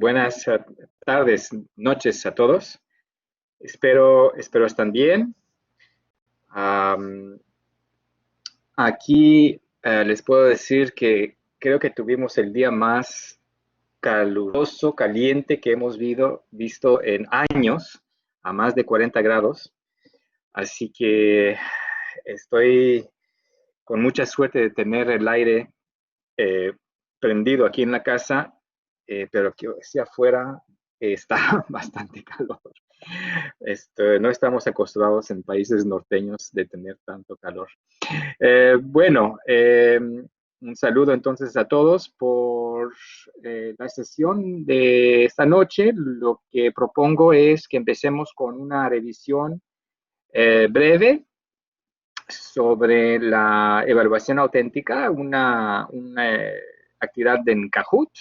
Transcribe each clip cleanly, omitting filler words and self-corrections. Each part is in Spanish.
Buenas tardes, noches a todos. Espero estén bien. Aquí les puedo decir que creo que tuvimos el día más caluroso, caliente que hemos visto en años, a más de 40 grados. Así que estoy con mucha suerte de tener el aire prendido aquí en la casa, pero que hacia afuera está bastante calor. No estamos acostumbrados en países norteños de tener tanto calor. Bueno, un saludo entonces a todos por la sesión de esta noche. Lo que propongo es que empecemos con una revisión breve sobre la evaluación auténtica, una actividad en Kahoot.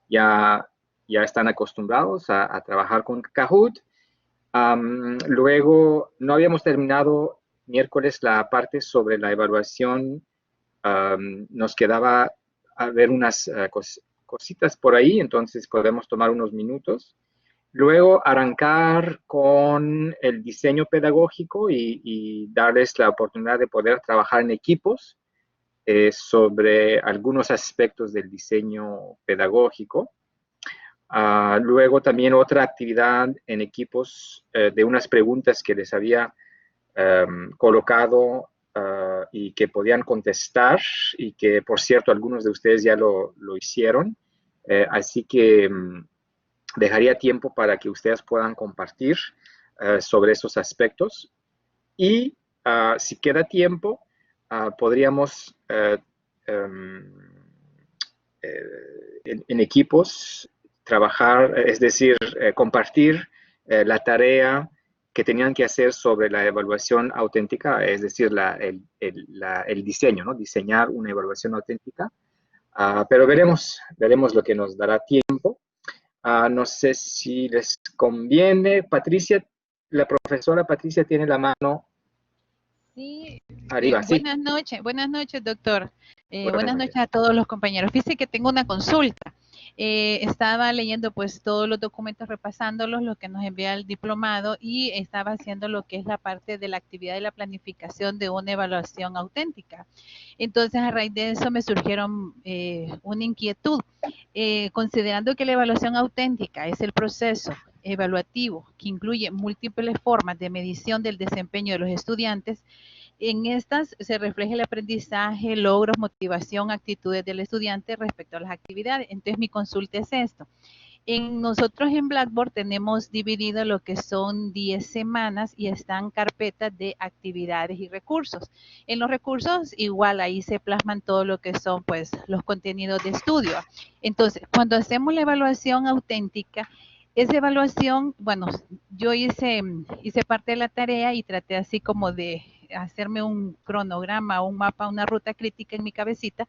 Ya están acostumbrados a trabajar con Kahoot. Luego, no habíamos terminado miércoles la parte sobre la evaluación. Nos quedaba a ver unas cositas por ahí, entonces podemos tomar unos minutos. Luego arrancar con el diseño pedagógico y darles la oportunidad de poder trabajar en equipos sobre algunos aspectos del diseño pedagógico. Luego también otra actividad en equipos de unas preguntas que les había colocado y que podían contestar y que, por cierto, algunos de ustedes ya lo hicieron. Así que dejaría tiempo para que ustedes puedan compartir sobre esos aspectos. Y si queda tiempo, podríamos en equipos trabajar, es decir, compartir la tarea que tenían que hacer sobre la evaluación auténtica, es decir, el diseño, ¿no? Diseñar una evaluación auténtica. Pero veremos lo que nos dará tiempo. No sé si les conviene. Patricia, la profesora Patricia tiene la mano sí, arriba. buenas noches, doctor. Buenas noches a todos los compañeros. Fíjese que tengo una consulta. Estaba leyendo pues todos los documentos, repasándolos, lo que nos envía el diplomado, y estaba haciendo lo que es la parte de la actividad y la planificación de una evaluación auténtica. Entonces, a raíz de eso me surgieron una inquietud. Considerando que la evaluación auténtica es el proceso evaluativo que incluye múltiples formas de medición del desempeño de los estudiantes, en estas se refleja el aprendizaje, logros, motivación, actitudes del estudiante respecto a las actividades. Entonces, mi consulta es esto. Nosotros en Blackboard tenemos dividido lo que son 10 semanas y están carpetas de actividades y recursos. En los recursos, igual ahí se plasman todo lo que son pues los contenidos de estudio. Entonces, cuando hacemos la evaluación auténtica, esa evaluación, bueno, yo hice parte de la tarea y traté así como de hacerme un cronograma, un mapa, una ruta crítica en mi cabecita.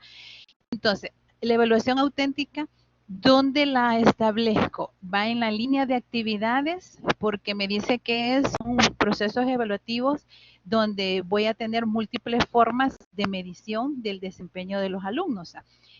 Entonces, la evaluación auténtica, ¿dónde la establezco? Va en la línea de actividades, porque me dice que son procesos evaluativos donde voy a tener múltiples formas de medición del desempeño de los alumnos.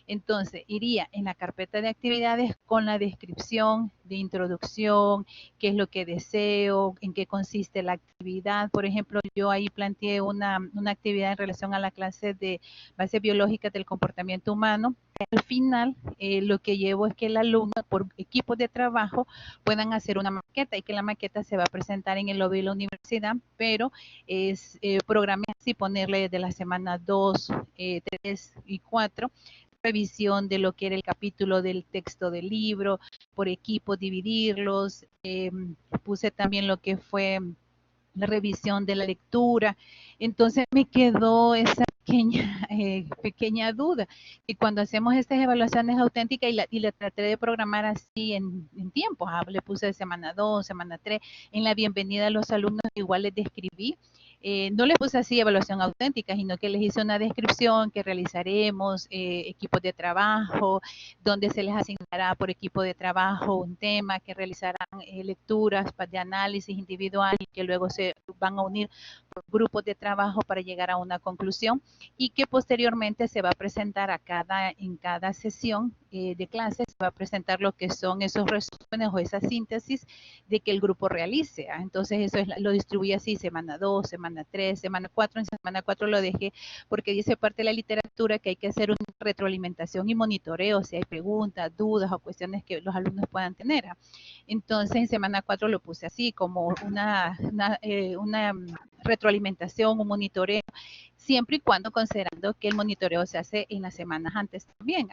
Entonces, iría en la carpeta de actividades con la descripción de introducción, qué es lo que deseo, en qué consiste la actividad. Por ejemplo, yo ahí planteé una actividad en relación a la clase de base biológica del comportamiento humano. Al final, lo que llevo es que el alumno, por equipos de trabajo, puedan hacer una maqueta, y que la maqueta se va a presentar en el lobby de la universidad, pero es programar así, ponerle de la semana 2, 3 y 4, revisión de lo que era el capítulo del texto del libro, por equipos dividirlos, puse también lo que fue la revisión de la lectura. Entonces me quedó esa pequeña duda, y cuando hacemos estas evaluaciones auténticas y la traté de programar así en tiempo, le puse de semana 2, semana 3, en la bienvenida a los alumnos igual les describí no les puse así evaluación auténtica, sino que les hice una descripción que realizaremos, equipos de trabajo, donde se les asignará por equipo de trabajo un tema, que realizarán lecturas de análisis individual y que luego se van a unir por grupos de trabajo para llegar a una conclusión y que posteriormente se va a presentar en cada sesión de clases, se va a presentar lo que son esos resúmenes o esa síntesis de que el grupo realice. Entonces eso lo distribuí así, semana 2, semana 3, semana 4. En semana 4 lo dejé porque dice parte de la literatura que hay que hacer una retroalimentación y monitoreo si hay preguntas, dudas o cuestiones que los alumnos puedan tener. Entonces en semana 4 lo puse así, como una retroalimentación, un monitoreo, siempre y cuando considerando que el monitoreo se hace en las semanas antes también.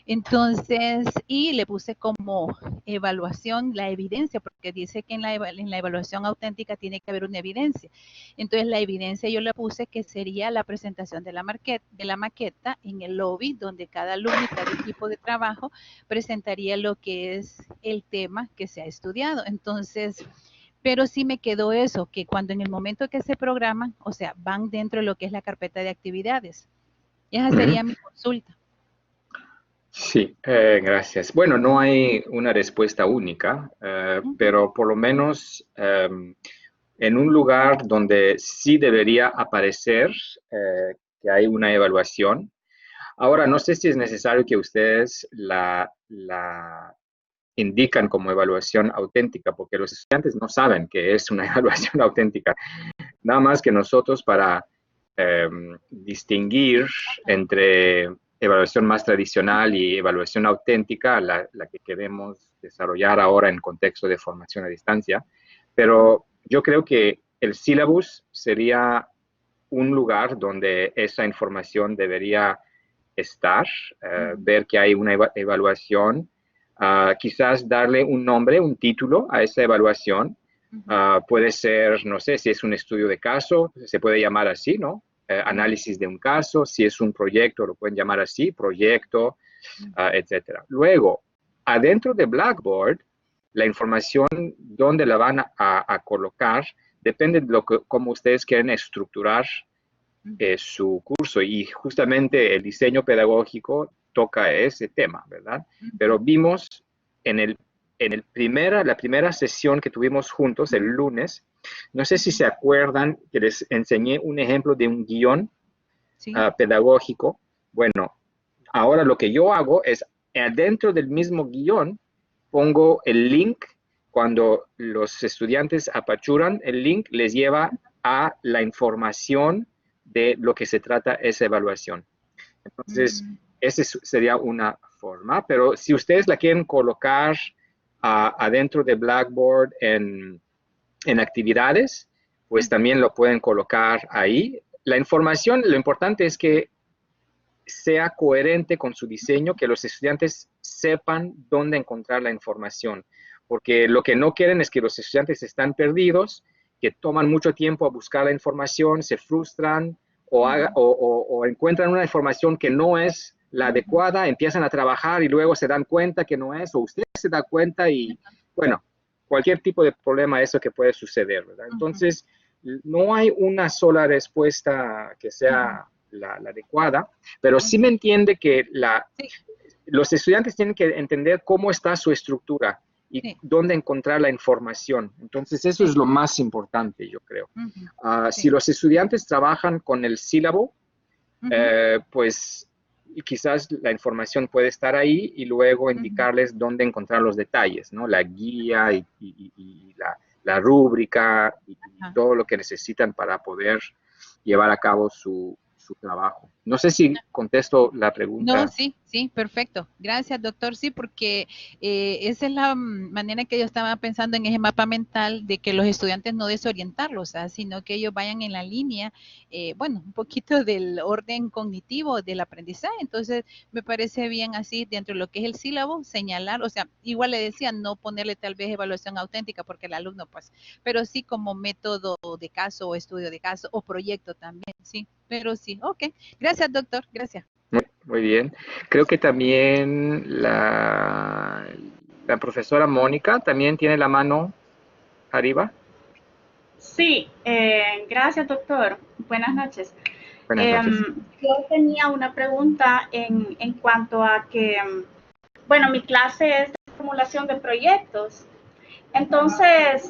Entonces, y le puse como evaluación la evidencia, porque dice que en la evaluación auténtica tiene que haber una evidencia. Entonces, la evidencia yo le puse que sería la presentación de la maqueta en el lobby, donde cada alumno y cada equipo de trabajo presentaría lo que es el tema que se ha estudiado. Entonces, pero sí me quedó eso, que cuando en el momento que se programan, o sea, van dentro de lo que es la carpeta de actividades. Esa sería mi consulta. Sí, gracias. Bueno, no hay una respuesta única, pero por lo menos en un lugar donde sí debería aparecer que hay una evaluación. Ahora, no sé si es necesario que ustedes la indican como evaluación auténtica, porque los estudiantes no saben que es una evaluación auténtica. Nada más que nosotros para distinguir entre evaluación más tradicional y evaluación auténtica, la que queremos desarrollar ahora en contexto de formación a distancia. Pero yo creo que el syllabus sería un lugar donde esa información debería estar, ver que hay una evaluación, quizás darle un nombre, un título a esa evaluación. Puede ser, no sé, si es un estudio de caso, se puede llamar así, ¿no? Análisis de un caso, si es un proyecto, lo pueden llamar así, proyecto, etcétera. Luego, adentro de Blackboard, la información, dónde la van a colocar, depende de cómo ustedes quieren estructurar su curso, y justamente el diseño pedagógico toca ese tema, ¿verdad? Pero vimos en la primera sesión que tuvimos juntos el lunes, no sé si se acuerdan que les enseñé un ejemplo de un guión pedagógico. Bueno, ahora lo que yo hago es, dentro del mismo guión, pongo el link. Cuando los estudiantes apachuran, el link les lleva a la información de lo que se trata esa evaluación. Entonces, esa sería una forma, pero si ustedes la quieren colocar adentro de Blackboard en actividades, pues también lo pueden colocar ahí. La información, lo importante es que sea coherente con su diseño, que los estudiantes sepan dónde encontrar la información, porque lo que no quieren es que los estudiantes están perdidos, que toman mucho tiempo a buscar la información, se frustran o encuentran una información que no es la adecuada, empiezan a trabajar y luego se dan cuenta que no es, o usted se da cuenta y, bueno, cualquier tipo de problema, eso que puede suceder, ¿verdad? Entonces, no hay una sola respuesta que sea la adecuada, pero sí me entiende que los estudiantes tienen que entender cómo está su estructura y dónde encontrar la información. Entonces, eso es lo más importante, yo creo. Si los estudiantes trabajan con el sílabo, pues quizás la información puede estar ahí y luego indicarles dónde encontrar los detalles, ¿no? La guía y la rúbrica y todo lo que necesitan para poder llevar a cabo su trabajo. No sé si contesto la pregunta. No, sí, perfecto. Gracias, doctor. Sí, porque esa es la manera que yo estaba pensando en ese mapa mental de que los estudiantes no desorientarlos, sino que ellos vayan en la línea, bueno, un poquito del orden cognitivo del aprendizaje. Entonces, me parece bien así, dentro de lo que es el sílabo, señalar, o sea, igual le decía, no ponerle tal vez evaluación auténtica, porque el alumno, pues, pero sí como método de caso o estudio de caso o proyecto también, sí, pero sí, ok. Gracias, doctor. Gracias. Muy bien. Creo que también la profesora Mónica también tiene la mano arriba. Sí, gracias, doctor. Buenas noches. Buenas noches. Yo tenía una pregunta en cuanto a que, bueno, mi clase es de formulación de proyectos. Entonces,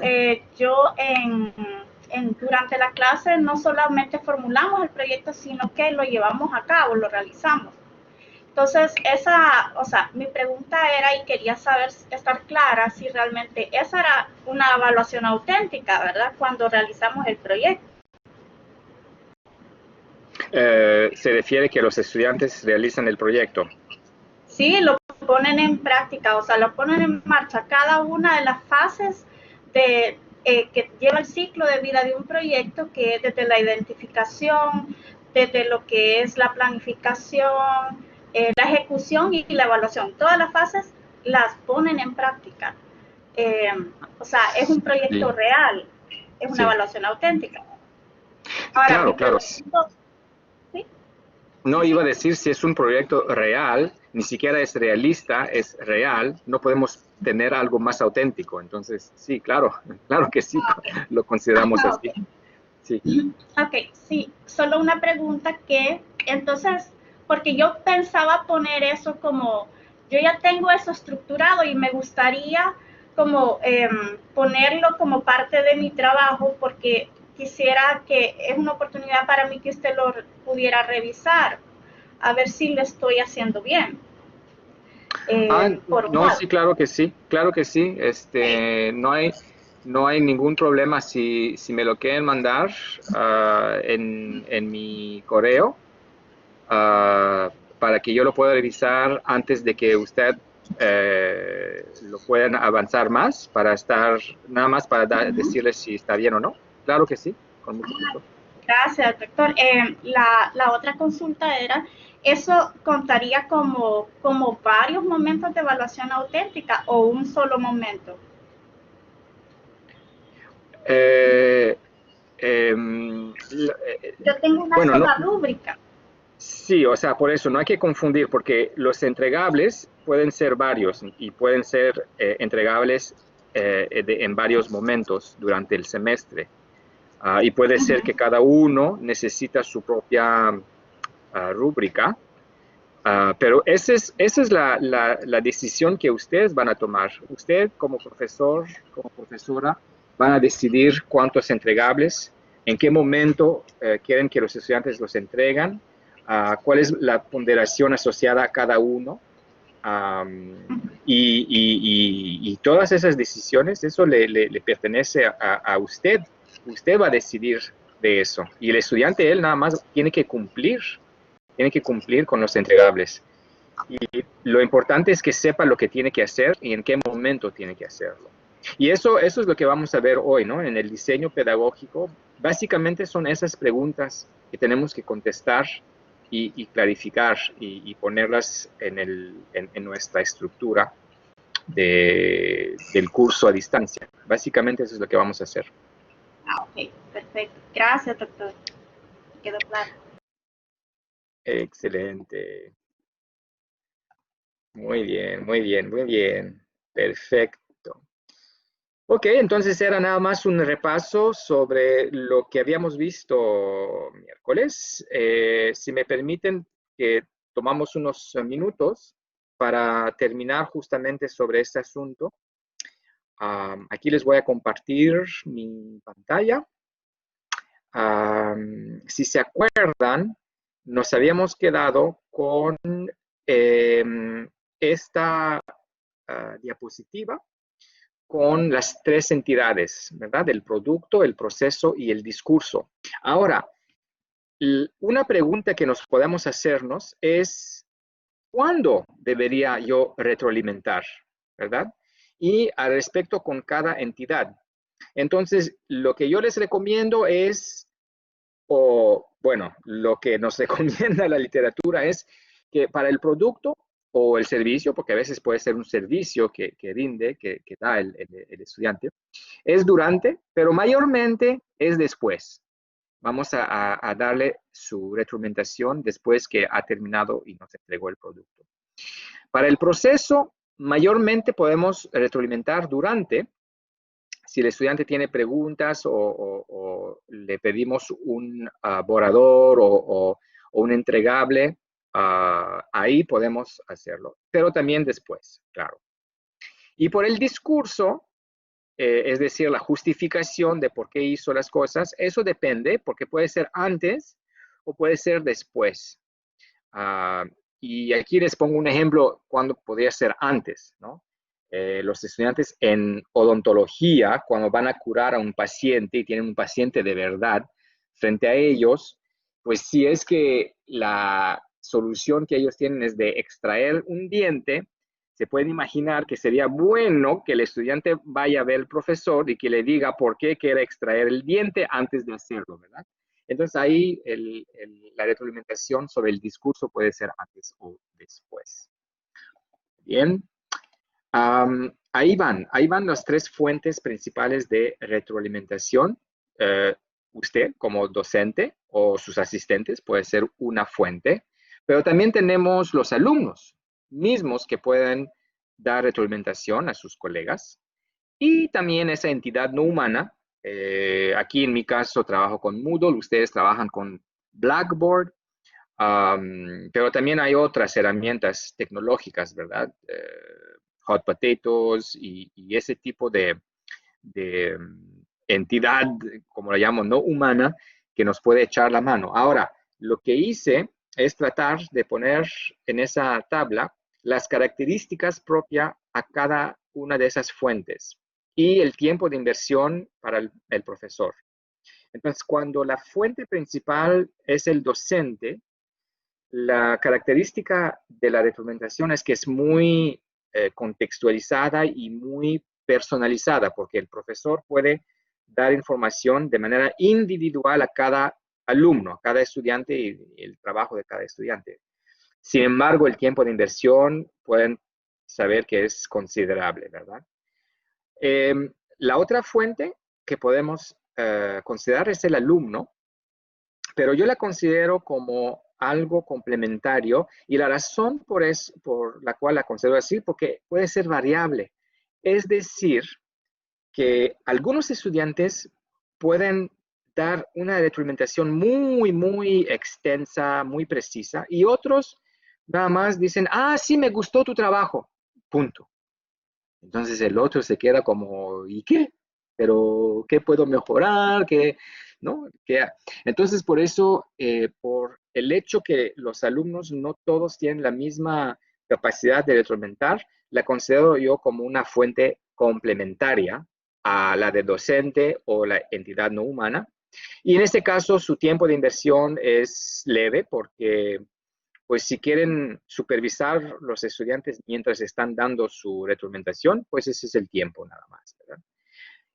durante la clase no solamente formulamos el proyecto, sino que lo llevamos a cabo, lo realizamos. Entonces, mi pregunta era y quería saber, estar clara si realmente esa era una evaluación auténtica, ¿verdad? Cuando realizamos el proyecto. Se refiere que los estudiantes realizan el proyecto. Sí, lo ponen en práctica, o sea, lo ponen en marcha cada una de las fases que lleva el ciclo de vida de un proyecto, que es desde la identificación, desde lo que es la planificación, la ejecución y la evaluación. Todas las fases las ponen en práctica. Eh, o sea, es un proyecto Sí. real, es una Sí. evaluación auténtica. Ahora, Claro, claro. ¿sí? No Sí, sí. iba a decir si es un proyecto real, ni siquiera es realista, es real, no podemos tener algo más auténtico. Entonces, sí, claro, claro que sí, lo consideramos Ah, así. ok. Sí. Ok, sí, solo una pregunta que, entonces, porque yo pensaba poner eso como, yo ya tengo eso estructurado y me gustaría como ponerlo como parte de mi trabajo porque quisiera que es una oportunidad para mí que usted lo pudiera revisar, a ver si lo estoy haciendo bien. Por un No, lado. sí, claro que sí, claro que sí. No hay ningún problema si me lo quieren mandar en mi correo para que yo lo pueda revisar antes de que usted lo puedan avanzar más para estar, nada más para decirles si está bien o no. Claro que sí, con mucho gusto. Gracias, doctor. La otra consulta era, ¿eso contaría como varios momentos de evaluación auténtica o un solo momento? Eh, Yo tengo una bueno, no, sola rúbrica. sí, o sea, por eso no hay que confundir, porque los entregables pueden ser varios y pueden ser entregables en varios momentos durante el semestre. Y puede ser que cada uno necesita su propia rúbrica, pero esa es la decisión que ustedes van a tomar. Usted como profesor, como profesora, van a decidir cuántos entregables, en qué momento quieren que los estudiantes los entregan, cuál es la ponderación asociada a cada uno. Y todas esas decisiones, eso le pertenece a usted. Usted va a decidir de eso. Y el estudiante, él nada más tiene que cumplir con los entregables. Y lo importante es que sepa lo que tiene que hacer y en qué momento tiene que hacerlo. Y eso es lo que vamos a ver hoy, ¿no? En el diseño pedagógico, básicamente son esas preguntas que tenemos que contestar y clarificar y ponerlas en nuestra estructura del curso a distancia. Básicamente eso es lo que vamos a hacer. Ah, ok, perfecto. Gracias, doctor. Quedó claro. Excelente. Muy bien, muy bien, muy bien. Perfecto. Ok, entonces era nada más un repaso sobre lo que habíamos visto miércoles. Si me permiten que tomamos unos minutos para terminar justamente sobre este asunto. Aquí les voy a compartir mi pantalla. Si se acuerdan, nos habíamos quedado con esta diapositiva con las tres entidades, ¿verdad? El producto, el proceso y el discurso. Ahora, una pregunta que nos podemos hacernos es, ¿cuándo debería yo retroalimentar? ¿Verdad? Y al respecto con cada entidad. Entonces, lo que yo les recomiendo es, o bueno, lo que nos recomienda la literatura es que para el producto o el servicio, porque a veces puede ser un servicio que rinde, que da el estudiante, es durante, pero mayormente es después. Vamos a darle su retroalimentación después que ha terminado y nos entregó el producto. Para el proceso, mayormente podemos retroalimentar durante, si el estudiante tiene preguntas o le pedimos un borrador o un entregable, ahí podemos hacerlo, pero también después, claro. Y por el discurso, es decir, la justificación de por qué hizo las cosas, eso depende, porque puede ser antes o puede ser después. Y aquí les pongo un ejemplo cuando podría ser antes, ¿no? Los estudiantes en odontología, cuando van a curar a un paciente y tienen un paciente de verdad frente a ellos, pues si es que la solución que ellos tienen es de extraer un diente, se pueden imaginar que sería bueno que el estudiante vaya a ver al profesor y que le diga por qué quiere extraer el diente antes de hacerlo, ¿verdad? Entonces ahí la retroalimentación sobre el discurso puede ser antes o después. Bien. Ahí van las tres fuentes principales de retroalimentación. Usted como docente o sus asistentes puede ser una fuente, pero también tenemos los alumnos mismos que pueden dar retroalimentación a sus colegas y también esa entidad no humana. Aquí en mi caso trabajo con Moodle, ustedes trabajan con Blackboard, pero también hay otras herramientas tecnológicas, ¿verdad? Hot Potatoes y ese tipo de entidad, como la llamo, no humana, que nos puede echar la mano. Ahora, lo que hice es tratar de poner en esa tabla las características propias a cada una de esas fuentes y el tiempo de inversión para el profesor. Entonces, cuando la fuente principal es el docente, la característica de la retroalimentación es que es muy contextualizada y muy personalizada, porque el profesor puede dar información de manera individual a cada alumno, a cada estudiante y el trabajo de cada estudiante. Sin embargo, el tiempo de inversión pueden saber que es considerable, ¿verdad? La otra fuente que podemos considerar es el alumno, pero yo la considero como algo complementario y la razón por la cual la considero así, porque puede ser variable. Es decir, que algunos estudiantes pueden dar una retroalimentación muy, muy extensa, muy precisa, y otros nada más dicen, sí, me gustó tu trabajo, punto. Entonces el otro se queda como, ¿y qué? ¿Pero qué puedo mejorar? ¿Qué, no? Entonces, por eso, por el hecho que los alumnos no todos tienen la misma capacidad de retroalimentar, la considero yo como una fuente complementaria a la de docente o la entidad no humana. Y en este caso, su tiempo de inversión es leve porque pues si quieren supervisar los estudiantes mientras están dando su retroalimentación, pues ese es el tiempo nada más, ¿verdad?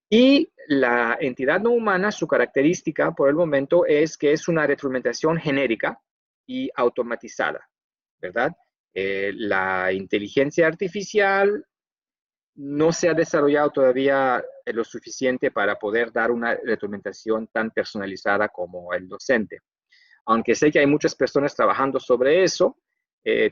Y la entidad no humana, su característica por el momento es que es una retroalimentación genérica y automatizada, ¿verdad? La inteligencia artificial no se ha desarrollado todavía lo suficiente para poder dar una retroalimentación tan personalizada como el docente. Aunque sé que hay muchas personas trabajando sobre eso,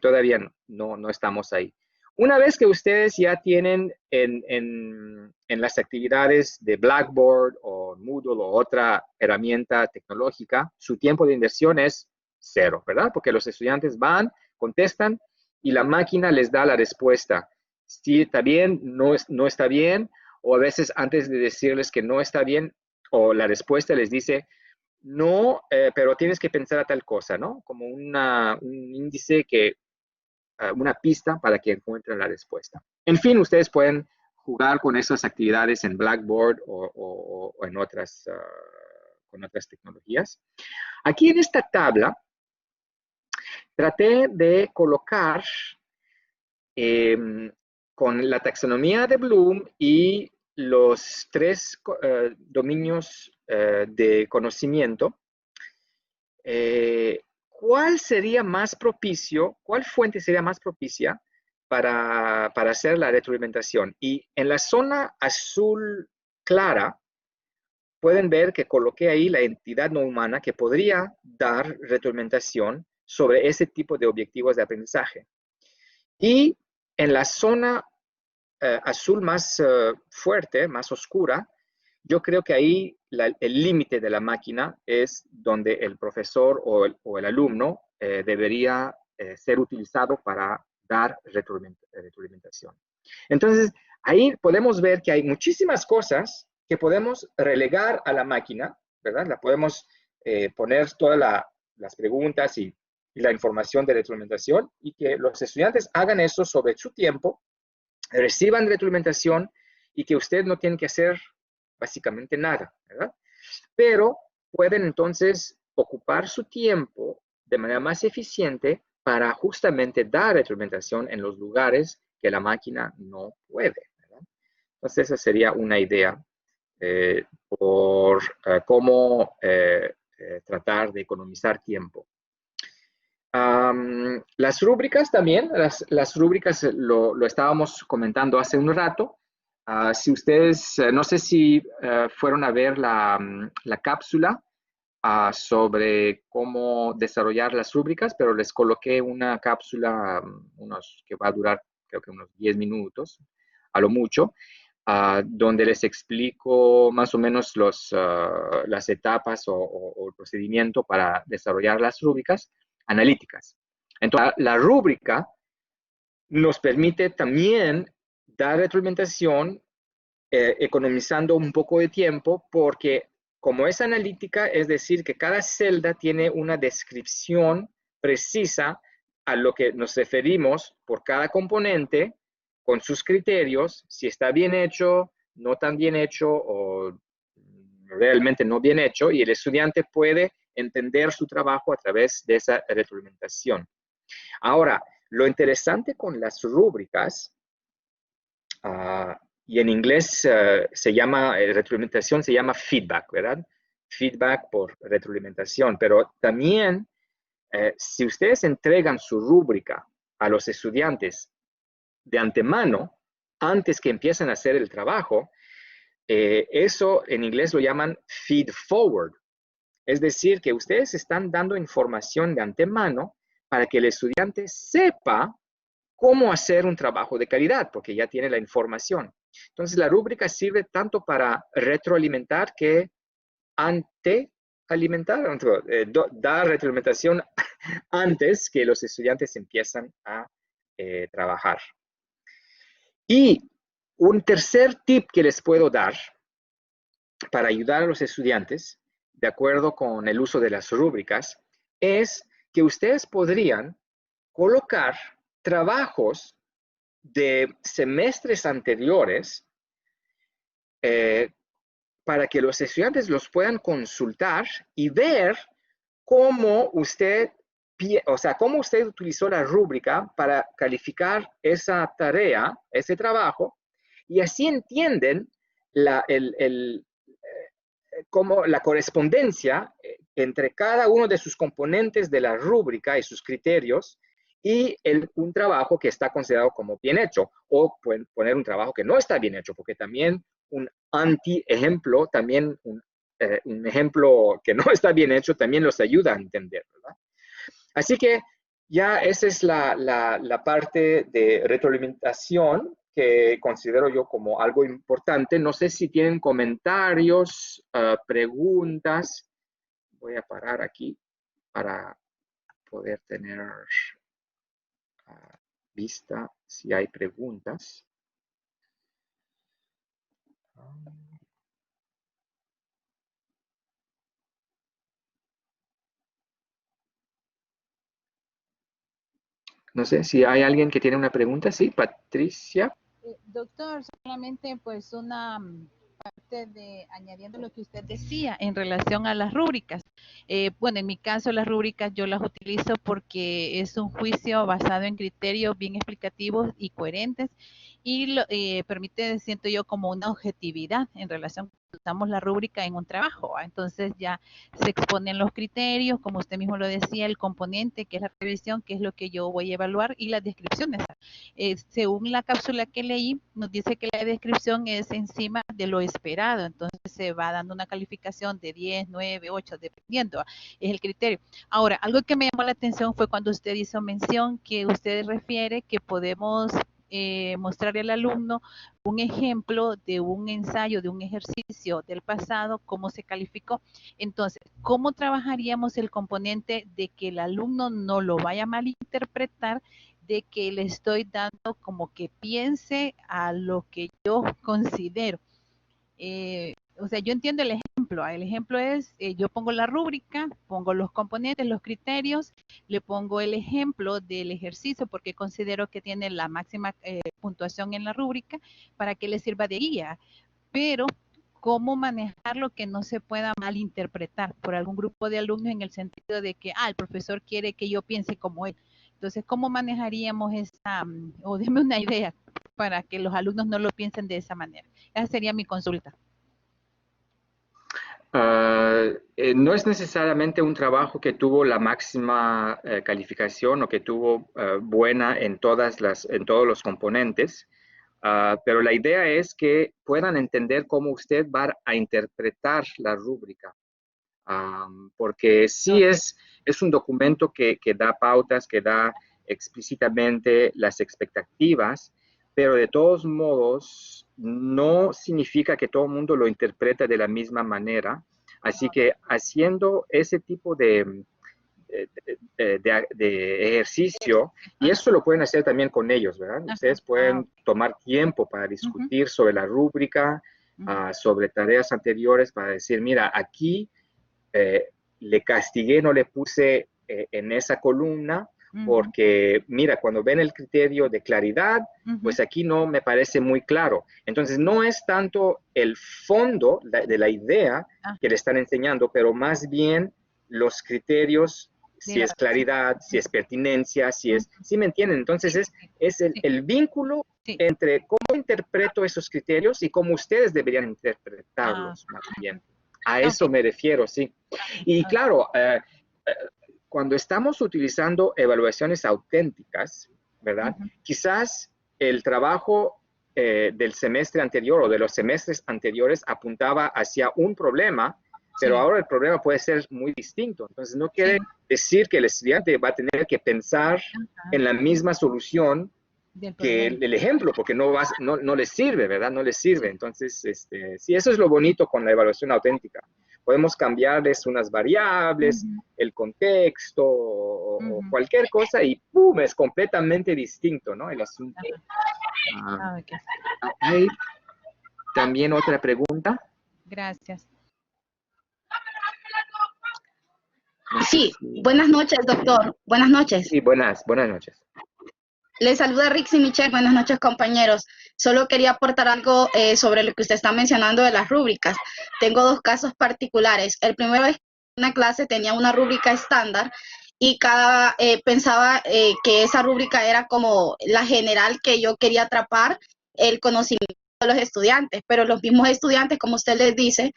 todavía no estamos ahí. Una vez que ustedes ya tienen en las actividades de Blackboard o Moodle o otra herramienta tecnológica, su tiempo de inversión es cero, ¿verdad? Porque los estudiantes van, contestan y la máquina les da la respuesta. Si está bien, no está bien, o a veces antes de decirles que no está bien, o la respuesta les dice, no, pero tienes que pensar a tal cosa, ¿no? Como un índice una pista para que encuentren la respuesta. En fin, ustedes pueden jugar con esas actividades en Blackboard o en con otras tecnologías. Aquí en esta tabla traté de colocar con la taxonomía de Bloom y los tres dominios de conocimiento, ¿cuál sería más propicio, cuál fuente sería más propicia para hacer la retroalimentación? Y en la zona azul clara, pueden ver que coloqué ahí la entidad no humana que podría dar retroalimentación sobre ese tipo de objetivos de aprendizaje. Y en la zona azul más fuerte, más oscura, yo creo que ahí el límite de la máquina es donde el profesor o el alumno debería ser utilizado para dar retroalimentación. Entonces, ahí podemos ver que hay muchísimas cosas que podemos relegar a la máquina, ¿verdad? La podemos poner todas las preguntas y la información de retroalimentación y que los estudiantes hagan eso sobre su tiempo, reciban retroalimentación y que usted no tiene que hacer básicamente nada, ¿verdad? Pero pueden entonces ocupar su tiempo de manera más eficiente para justamente dar retroalimentación en los lugares que la máquina no puede, ¿verdad? Entonces esa sería una idea por cómo tratar de economizar tiempo. Las rúbricas también, las rúbricas lo estábamos comentando hace un rato. Si ustedes, no sé si fueron a ver la cápsula sobre cómo desarrollar las rúbricas, pero les coloqué una cápsula que va a durar creo que unos 10 minutos, a lo mucho, donde les explico más o menos las etapas o el procedimiento para desarrollar las rúbricas analíticas. Entonces, la rúbrica nos permite también dar retroalimentación economizando un poco de tiempo porque como es analítica, es decir, que cada celda tiene una descripción precisa a lo que nos referimos por cada componente con sus criterios, si está bien hecho, no tan bien hecho o realmente no bien hecho, y el estudiante puede entender su trabajo a través de esa retroalimentación. Ahora, lo interesante con las rúbricas, y en inglés se llama, retroalimentación se llama feedback, ¿verdad? Feedback por retroalimentación, pero también si ustedes entregan su rúbrica a los estudiantes de antemano, antes que empiecen a hacer el trabajo, eso en inglés lo llaman feed forward. Es decir, que ustedes están dando información de antemano para que el estudiante sepa cómo hacer un trabajo de calidad, porque ya tiene la información. Entonces, la rúbrica sirve tanto para retroalimentar que antealimentar, dar retroalimentación antes que los estudiantes empiezan a trabajar. Y un tercer tip que les puedo dar para ayudar a los estudiantes, de acuerdo con el uso de las rúbricas, es que ustedes podrían colocar trabajos de semestres anteriores para que los estudiantes los puedan consultar y ver cómo usted, cómo usted utilizó la rúbrica para calificar esa tarea, ese trabajo, y así entienden como la correspondencia entre cada uno de sus componentes de la rúbrica y sus criterios y un trabajo que está considerado como bien hecho, o pueden poner un trabajo que no está bien hecho, porque también un anti-ejemplo, también un ejemplo que no está bien hecho, también los ayuda a entender, ¿verdad? Así que ya esa es la parte de retroalimentación que considero yo como algo importante. No sé si tienen comentarios, preguntas. Voy a parar aquí para poder tener vista si hay preguntas. No sé si hay alguien que tiene una pregunta. Sí, Patricia. Doctor, solamente pues una parte de añadiendo lo que usted decía en relación a las rúbricas. Bueno, en mi caso las rúbricas yo las utilizo porque es un juicio basado en criterios bien explicativos y coherentes y permite, siento yo, como una objetividad en relación usamos la rúbrica en un trabajo. Entonces ya se exponen los criterios, como usted mismo lo decía, el componente que es la revisión, que es lo que yo voy a evaluar y las descripciones. Según la cápsula que leí, nos dice que la descripción es encima de lo esperado, entonces se va dando una calificación de 10, 9, 8, dependiendo, es el criterio. Ahora, algo que me llamó la atención fue cuando usted hizo mención que usted refiere que podemos mostrarle al alumno un ejemplo de un ensayo, de un ejercicio del pasado, cómo se calificó. Entonces, ¿cómo trabajaríamos el componente de que el alumno no lo vaya a malinterpretar, de que le estoy dando como que piense a lo que yo considero? O sea, yo entiendo el ejemplo. El ejemplo es, yo pongo la rúbrica, pongo los componentes, los criterios, le pongo el ejemplo del ejercicio porque considero que tiene la máxima puntuación en la rúbrica para que le sirva de guía. Pero, ¿cómo manejarlo que no se pueda malinterpretar por algún grupo de alumnos en el sentido de que, el profesor quiere que yo piense como él? Entonces, ¿cómo manejaríamos esa, o deme una idea para que los alumnos no lo piensen de esa manera? Esa sería mi consulta. No es necesariamente un trabajo que tuvo la máxima calificación o que tuvo buena en todos los componentes, pero la idea es que puedan entender cómo usted va a interpretar la rúbrica, porque sí Ok. es un documento que da pautas, que da explícitamente las expectativas, pero de todos modos no significa que todo el mundo lo interprete de la misma manera. Así que haciendo ese tipo de ejercicio, y eso lo pueden hacer también con ellos, ¿verdad? Ustedes pueden tomar tiempo para discutir sobre la rúbrica, sobre tareas anteriores, para decir, mira, aquí le castigué, no le puse en esa columna, porque mira, cuando ven el criterio de claridad, pues aquí no me parece muy claro. Entonces, no es tanto el fondo de la idea que le están enseñando, pero más bien los criterios, si es claridad, si es pertinencia, ¿sí me entienden? Entonces, es el vínculo entre cómo interpreto esos criterios y cómo ustedes deberían interpretarlos, más bien. A eso me refiero, sí. Y claro, cuando estamos utilizando evaluaciones auténticas, ¿verdad? Quizás el trabajo del semestre anterior o de los semestres anteriores apuntaba hacia un problema, pero ahora el problema puede ser muy distinto. Entonces, no quiere decir que el estudiante va a tener que pensar en la misma solución que el ejemplo, porque no les sirve, ¿verdad? No les sirve. Entonces, sí, eso es lo bonito con la evaluación auténtica. Podemos cambiarles unas variables, el contexto o cualquier cosa y ¡pum! Es completamente distinto, ¿no? El asunto. Hay también otra pregunta. Gracias. Sí, buenas noches, doctor. Buenas noches. Sí, buenas noches. Les saluda Rixi Michelle. Buenas noches, compañeros. Solo quería aportar algo sobre lo que usted está mencionando de las rúbricas. Tengo dos casos particulares. El primero es que una clase tenía una rúbrica estándar y pensaba que esa rúbrica era como la general que yo quería atrapar el conocimiento de los estudiantes, pero los mismos estudiantes, como usted les dice,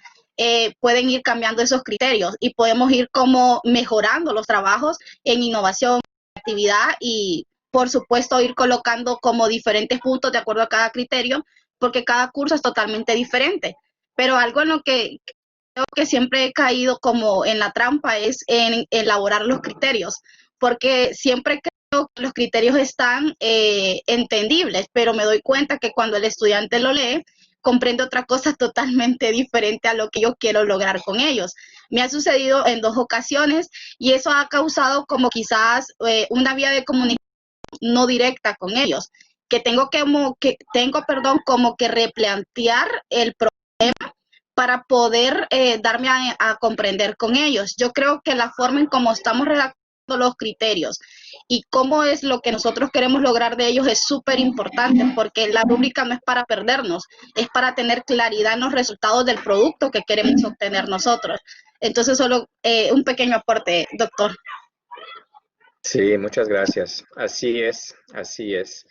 pueden ir cambiando esos criterios y podemos ir como mejorando los trabajos en innovación, actividad y por supuesto ir colocando como diferentes puntos de acuerdo a cada criterio, porque cada curso es totalmente diferente. Pero algo en lo que creo que siempre he caído como en la trampa es en elaborar los criterios, porque siempre creo que los criterios están entendibles, pero me doy cuenta que cuando el estudiante lo lee, comprende otra cosa totalmente diferente a lo que yo quiero lograr con ellos. Me ha sucedido en 2 ocasiones y eso ha causado como quizás una vía de comunicación no directa con ellos, que tengo como que replantear el problema para poder darme a comprender con ellos. Yo creo que la forma en cómo estamos redactando los criterios y cómo es lo que nosotros queremos lograr de ellos es súper importante, porque la rúbrica no es para perdernos, es para tener claridad en los resultados del producto que queremos obtener nosotros. Entonces, solo un pequeño aporte, doctor. Sí, muchas gracias. Así es, así es.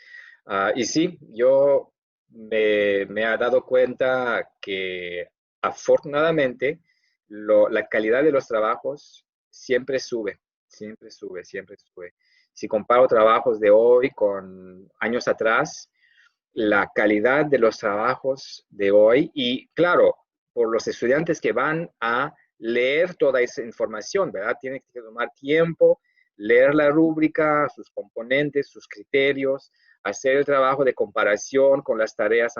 Y sí, yo me he dado cuenta que afortunadamente la calidad de los trabajos siempre sube, siempre sube, siempre sube. Si comparo trabajos de hoy con años atrás, la calidad de los trabajos de hoy y claro, por los estudiantes que van a leer toda esa información, ¿verdad? Tienen que tomar tiempo, leer la rúbrica, sus componentes, sus criterios, hacer el trabajo de comparación con las tareas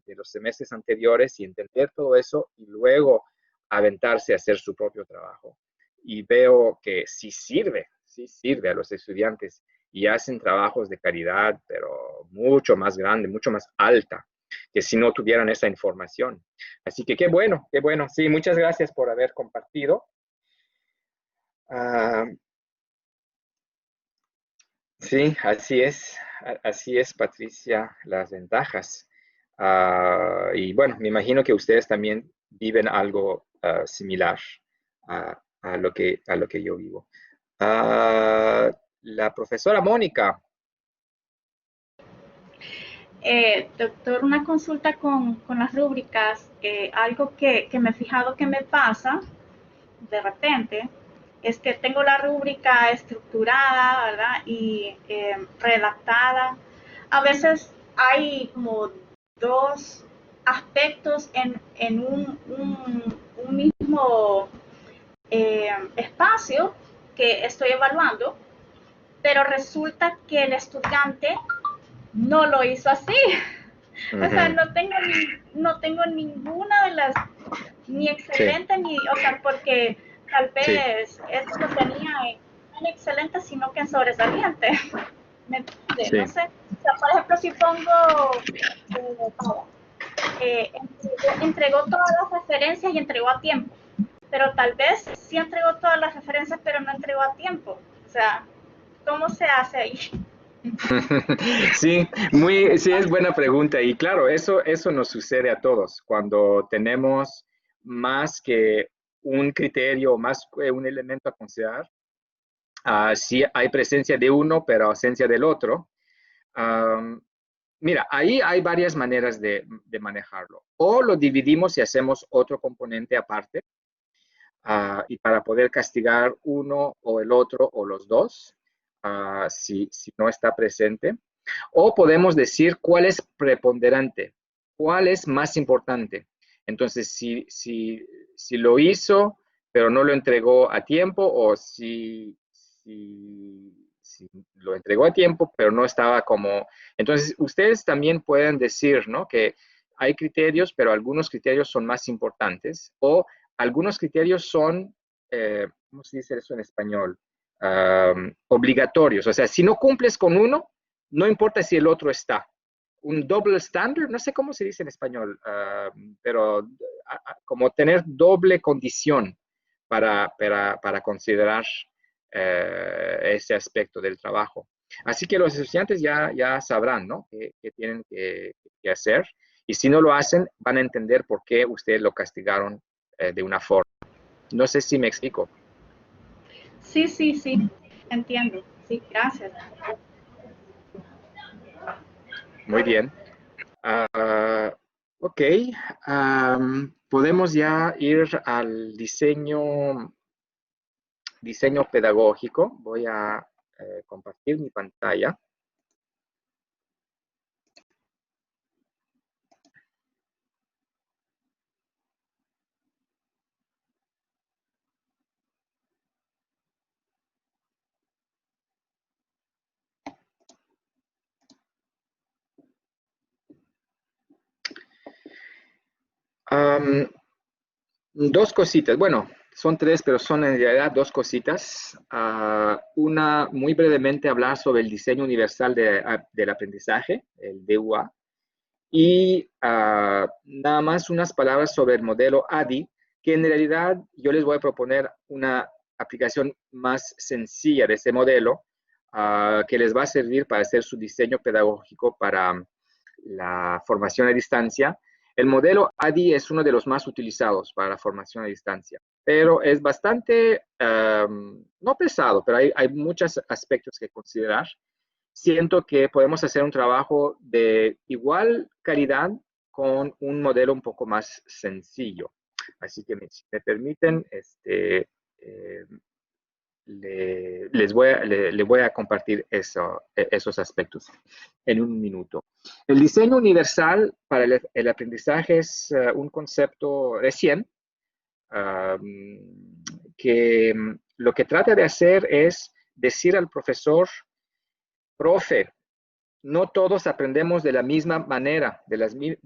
de los semestres anteriores y entender todo eso y luego aventarse a hacer su propio trabajo. Y veo que sí sirve a los estudiantes y hacen trabajos de calidad, pero mucho más grande, mucho más alta, que si no tuvieran esa información. Así que qué bueno, qué bueno. Sí, muchas gracias por haber compartido. Sí, así es, Patricia, las ventajas. Y bueno, me imagino que ustedes también viven algo similar a lo que yo vivo. La profesora Mónica. Doctor, una consulta con las rúbricas, algo que me he fijado que me pasa de repente, es que tengo la rúbrica estructurada, ¿verdad? Y redactada. A veces hay como dos aspectos en un mismo espacio que estoy evaluando, pero resulta que el estudiante no lo hizo así. O sea, no tengo ninguna de las, ni excelente, ni, o sea, porque tal vez eso lo tenía en excelente, sino que en sobresaliente. ¿Me entiende? Sí. No sé. O sea, por ejemplo, si pongo, entregó todas las referencias y entregó a tiempo, pero tal vez sí entregó todas las referencias, pero no entregó a tiempo. O sea, ¿cómo se hace ahí? Sí, sí, es buena pregunta. Y claro, eso nos sucede a todos. Cuando tenemos más que un criterio, más que un elemento a considerar, sí hay presencia de uno, pero ausencia del otro. Mira, ahí hay varias maneras de manejarlo. O lo dividimos y hacemos otro componente aparte, y para poder castigar uno o el otro o los dos, si no está presente. O podemos decir cuál es preponderante, cuál es más importante. Entonces, si lo hizo, pero no lo entregó a tiempo, o si lo entregó a tiempo, pero no estaba como... Entonces, ustedes también pueden decir, ¿no? Que hay criterios, pero algunos criterios son más importantes, o algunos criterios son, ¿cómo se dice eso en español? Obligatorios. O sea, si no cumples con uno, no importa si el otro está. Un double standard, no sé cómo se dice en español, pero como tener doble condición para considerar ese aspecto del trabajo. Así que los estudiantes ya sabrán, ¿no? qué tienen que hacer. Y si no lo hacen, van a entender por qué ustedes lo castigaron de una forma. No sé si me explico. Sí, entiendo. Sí, gracias. Muy bien. Ok. Podemos ya ir al diseño pedagógico. Voy a compartir mi pantalla. Dos cositas, bueno, son tres, pero son en realidad dos cositas. Una, muy brevemente, hablar sobre el diseño universal del aprendizaje, el DUA. Y nada más unas palabras sobre el modelo ADI, que en realidad yo les voy a proponer una aplicación más sencilla de ese modelo, que les va a servir para hacer su diseño pedagógico para la formación a distancia. El modelo ADI es uno de los más utilizados para la formación a distancia, pero es bastante, no pesado, pero hay muchos aspectos que considerar. Siento que podemos hacer un trabajo de igual calidad con un modelo un poco más sencillo. Así que si me permiten, le voy a compartir esos aspectos en un minuto. El diseño universal para el aprendizaje es un concepto recién, que lo que trata de hacer es decir al profesor: profe, no todos aprendemos de la misma manera, de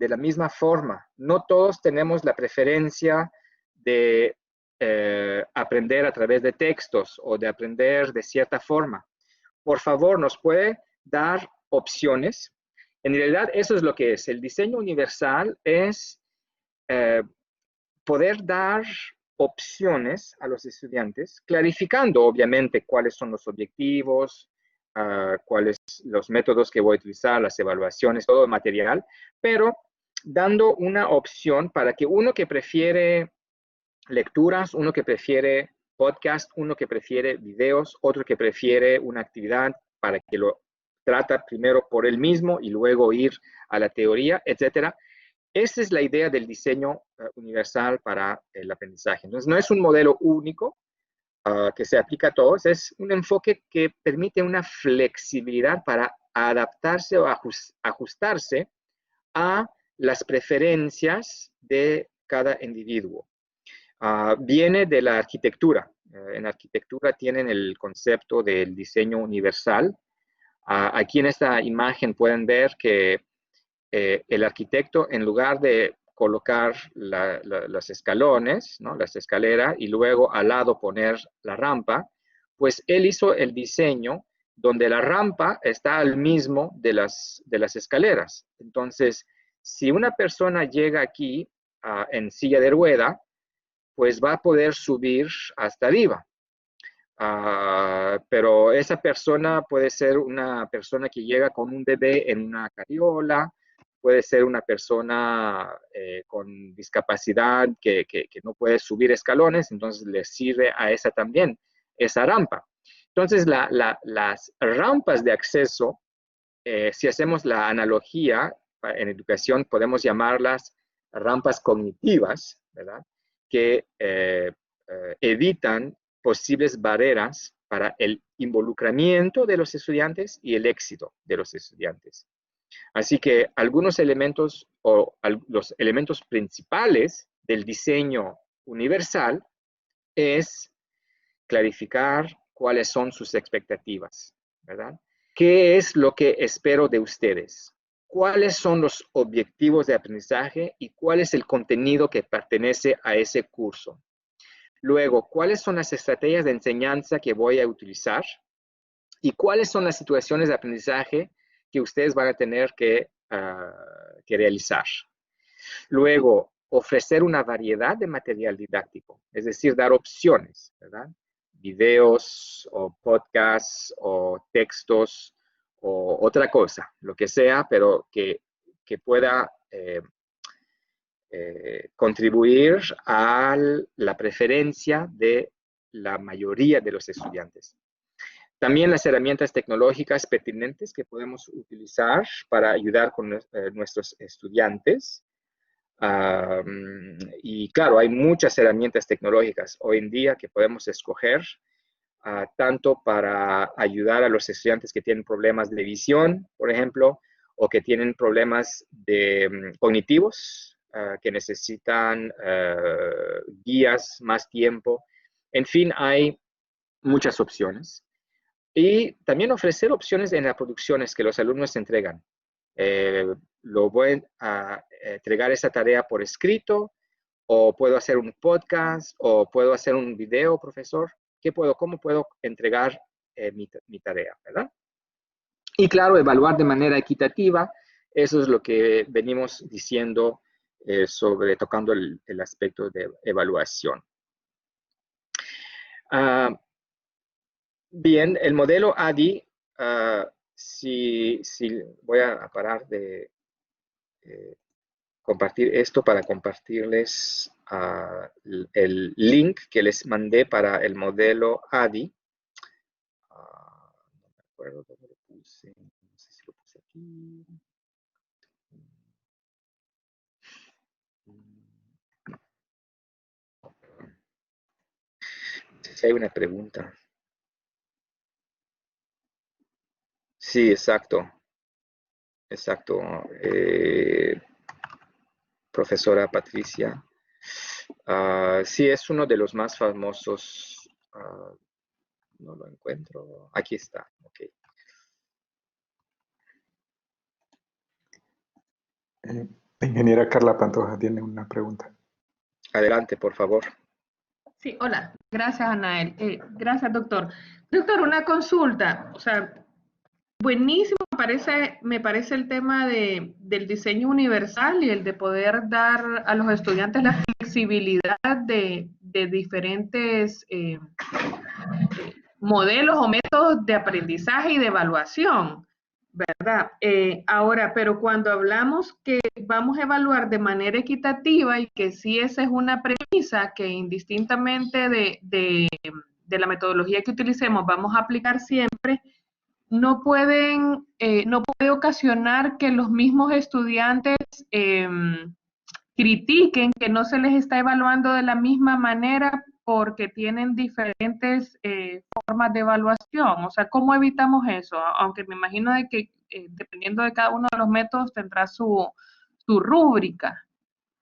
la misma forma. No todos tenemos la preferencia de aprender a través de textos o de aprender de cierta forma. Por favor, ¿nos puede dar opciones? En realidad, eso es lo que es. El diseño universal es poder dar opciones a los estudiantes, clarificando, obviamente, cuáles son los objetivos, cuáles los métodos que voy a utilizar, las evaluaciones, todo el material, pero dando una opción para que uno que prefiere lecturas, uno que prefiere podcast, uno que prefiere videos, otro que prefiere una actividad para que lo trata primero por él mismo y luego ir a la teoría, etcétera. Esa es la idea del diseño universal para el aprendizaje. Entonces, no es un modelo único que se aplica a todos, es un enfoque que permite una flexibilidad para adaptarse o ajustarse a las preferencias de cada individuo. Viene de la arquitectura. En arquitectura tienen el concepto del diseño universal. Aquí en esta imagen pueden ver que el arquitecto, en lugar de colocar los escalones, ¿no?, las escaleras, y luego al lado poner la rampa, pues él hizo el diseño donde la rampa está al mismo de las escaleras. Entonces, si una persona llega aquí en silla de rueda, pues va a poder subir hasta arriba. Pero esa persona puede ser una persona que llega con un bebé en una carriola, puede ser una persona con discapacidad que no puede subir escalones, entonces le sirve a esa también, esa rampa. Entonces, las rampas de acceso, si hacemos la analogía en educación, podemos llamarlas rampas cognitivas, ¿verdad?, que evitan posibles barreras para el involucramiento de los estudiantes y el éxito de los estudiantes. Así que algunos elementos o los elementos principales del diseño universal es clarificar cuáles son sus expectativas, ¿verdad? ¿Qué es lo que espero de ustedes? ¿Cuáles son los objetivos de aprendizaje y cuál es el contenido que pertenece a ese curso? Luego, ¿cuáles son las estrategias de enseñanza que voy a utilizar? ¿Y cuáles son las situaciones de aprendizaje que ustedes van a tener que realizar? Luego, ofrecer una variedad de material didáctico, es decir, dar opciones, ¿verdad? Videos o podcasts o textos o otra cosa, lo que sea, pero que pueda contribuir a la preferencia de la mayoría de los estudiantes. También las herramientas tecnológicas pertinentes que podemos utilizar para ayudar con nuestros estudiantes. Y claro, hay muchas herramientas tecnológicas hoy en día que podemos escoger, tanto para ayudar a los estudiantes que tienen problemas de visión, por ejemplo, o que tienen problemas cognitivos, que necesitan guías, más tiempo. En fin, hay muchas opciones. Y también ofrecer opciones en las producciones que los alumnos entregan. Lo voy a entregar esa tarea por escrito, o puedo hacer un podcast, o puedo hacer un video, profesor. ¿Cómo puedo entregar mi tarea, verdad? Y claro, evaluar de manera equitativa. Eso es lo que venimos diciendo tocando el aspecto de evaluación. Bien, el modelo ADI, si voy a parar de compartir esto para compartirles el link que les mandé para el modelo ADI. No me acuerdo dónde lo puse, no sé si lo puse aquí. No sé si hay una pregunta. Sí, exacto. Exacto. Profesora Patricia. Sí, es uno de los más famosos. No lo encuentro. Aquí está. Ok. Ingeniera Carla Pantoja tiene una pregunta. Adelante, por favor. Sí, hola. Gracias, Anael. Gracias, doctor. Doctor, una consulta. O sea, buenísimo, me parece el tema del diseño universal y el de poder dar a los estudiantes la flexibilidad de diferentes modelos o métodos de aprendizaje y de evaluación, ¿verdad? Ahora, pero cuando hablamos que vamos a evaluar de manera equitativa y que sí esa es una premisa que indistintamente de la metodología que utilicemos vamos a aplicar siempre, no puede ocasionar que los mismos estudiantes critiquen que no se les está evaluando de la misma manera porque tienen diferentes formas de evaluación. O sea, ¿cómo evitamos eso? Aunque me imagino de que dependiendo de cada uno de los métodos tendrá su rúbrica,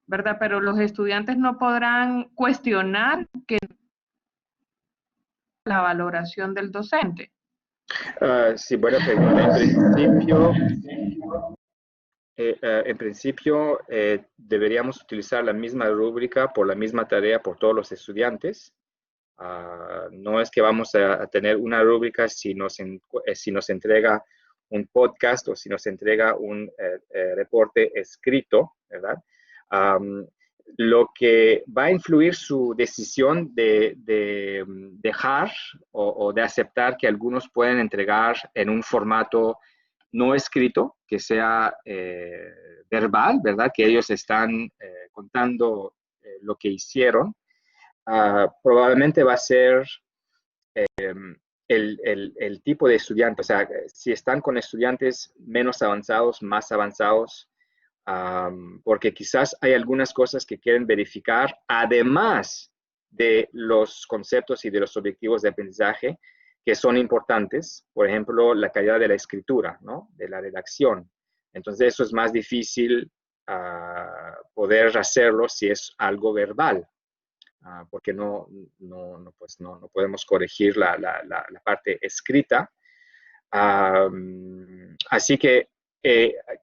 ¿verdad? Pero los estudiantes no podrán cuestionar que la valoración del docente. Sí, buena pregunta. En principio, deberíamos utilizar la misma rúbrica por la misma tarea por todos los estudiantes. No es que vamos a tener una rúbrica si nos entrega un podcast o si nos entrega un reporte escrito, ¿verdad? Lo que va a influir su decisión de dejar o de aceptar que algunos pueden entregar en un formato no escrito, que sea verbal, ¿verdad? Que ellos están contando lo que hicieron. Probablemente va a ser el tipo de estudiante. O sea, si están con estudiantes menos avanzados, más avanzados, porque quizás hay algunas cosas que quieren verificar, además de los conceptos y de los objetivos de aprendizaje, que son importantes. Por ejemplo, la calidad de la escritura, ¿no? De la redacción. Entonces, eso es más difícil poder hacerlo si es algo verbal. Porque pues no podemos corregir la parte escrita. Así que,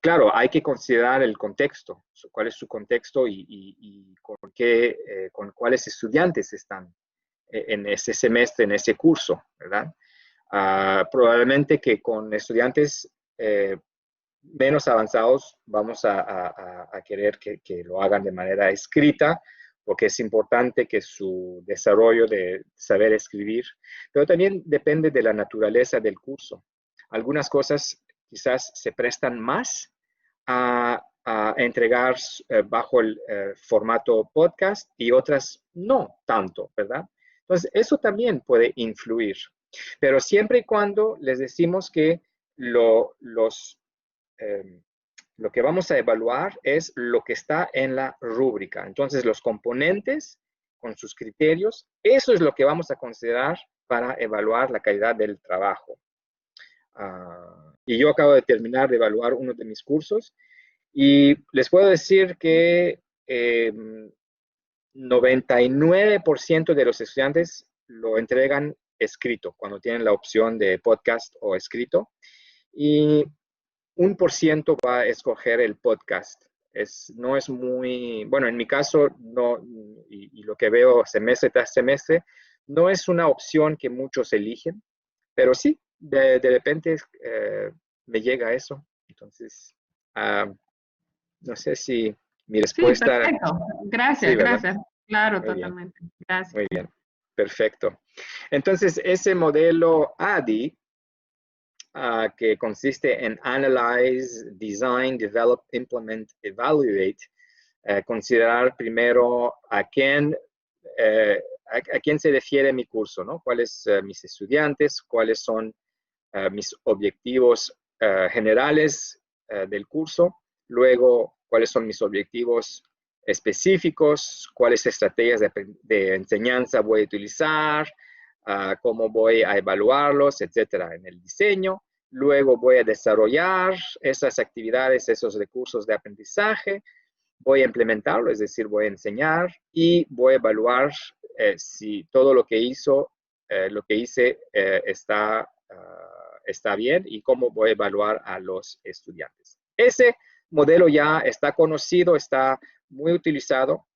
claro, hay que considerar el contexto, cuál es su contexto y con cuáles estudiantes están en ese semestre, en ese curso, ¿verdad? Probablemente que con estudiantes menos avanzados vamos a querer que lo hagan de manera escrita, porque es importante que su desarrollo de saber escribir, pero también depende de la naturaleza del curso. Algunas cosas quizás se prestan más a entregar bajo el formato podcast y otras no tanto, ¿verdad? Entonces, eso también puede influir, pero siempre y cuando les decimos que lo que vamos a evaluar es lo que está en la rúbrica. Entonces, los componentes con sus criterios, eso es lo que vamos a considerar para evaluar la calidad del trabajo. Y yo acabo de terminar de evaluar uno de mis cursos y les puedo decir que 99% de los estudiantes lo entregan escrito, cuando tienen la opción de podcast o escrito. Y 1% va a escoger el podcast. No es muy, bueno, en mi caso, no, y lo que veo semestre tras semestre, no es una opción que muchos eligen, pero sí, de repente me llega eso. Entonces, no sé si mi respuesta... Sí, perfecto. Gracias, sí, gracias. Claro, muy totalmente. Bien. Gracias. Muy bien, perfecto. Entonces, ese modelo ADI, que consiste en Analyze, Design, Develop, Implement, Evaluate, considerar primero a quién se refiere mi curso, ¿no? ¿Cuáles mis estudiantes? ¿Cuáles son mis objetivos generales del curso? Luego, ¿cuáles son mis objetivos específicos? ¿Cuáles estrategias de enseñanza voy a utilizar? Cómo voy a evaluarlos, etcétera, en el diseño. Luego voy a desarrollar esas actividades, esos recursos de aprendizaje. Voy a implementarlo, es decir, voy a enseñar y voy a evaluar si todo lo que hice está bien y cómo voy a evaluar a los estudiantes. Ese modelo ya está conocido, está muy utilizado.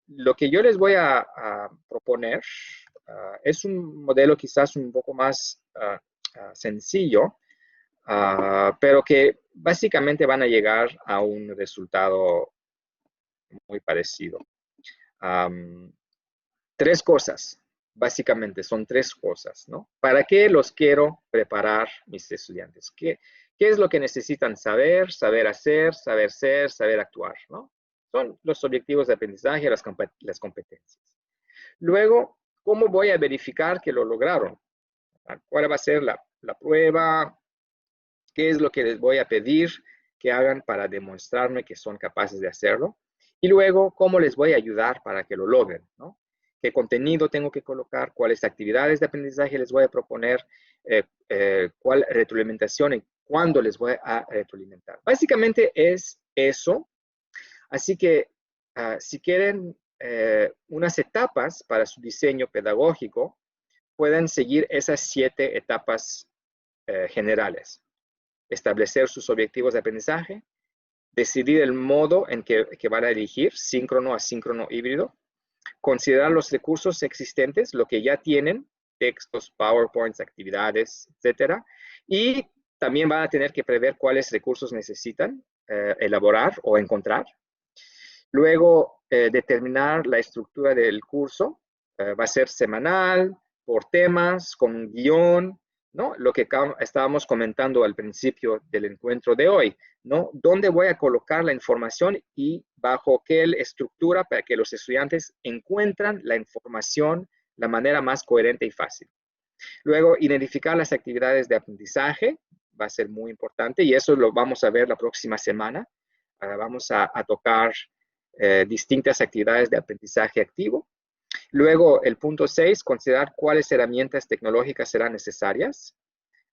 Lo que yo les voy a proponer es un modelo quizás un poco más sencillo, pero que básicamente van a llegar a un resultado muy parecido. Tres cosas, básicamente son tres cosas, ¿no? ¿Para qué los quiero preparar mis estudiantes? ¿Qué es lo que necesitan saber, saber hacer, saber ser, saber actuar, ¿no? Son los objetivos de aprendizaje, las competencias. Luego, ¿cómo voy a verificar que lo lograron? ¿Cuál va a ser la prueba? ¿Qué es lo que les voy a pedir que hagan para demostrarme que son capaces de hacerlo? Y luego, ¿cómo les voy a ayudar para que lo logren, ¿no? ¿Qué contenido tengo que colocar? ¿Cuáles actividades de aprendizaje les voy a proponer? ¿Cuál retroalimentación y cuándo les voy a retroalimentar? Básicamente es eso. Así que si quieren unas etapas para su diseño pedagógico, pueden seguir esas 7 etapas generales. Establecer sus objetivos de aprendizaje, decidir el modo en que van a elegir, síncrono, asíncrono, híbrido, considerar los recursos existentes, lo que ya tienen, textos, PowerPoints, actividades, etcétera, y también van a tener que prever cuáles recursos necesitan elaborar o encontrar. Luego, determinar la estructura del curso, va a ser semanal, por temas, con un guión, ¿no? Lo que estábamos comentando al principio del encuentro de hoy, ¿no? ¿Dónde voy a colocar la información y bajo qué estructura para que los estudiantes encuentran la información de la manera más coherente y fácil? Luego, identificar las actividades de aprendizaje, va a ser muy importante y eso lo vamos a ver la próxima semana. Vamos a tocar distintas actividades de aprendizaje activo. Luego, el punto 6, considerar cuáles herramientas tecnológicas serán necesarias.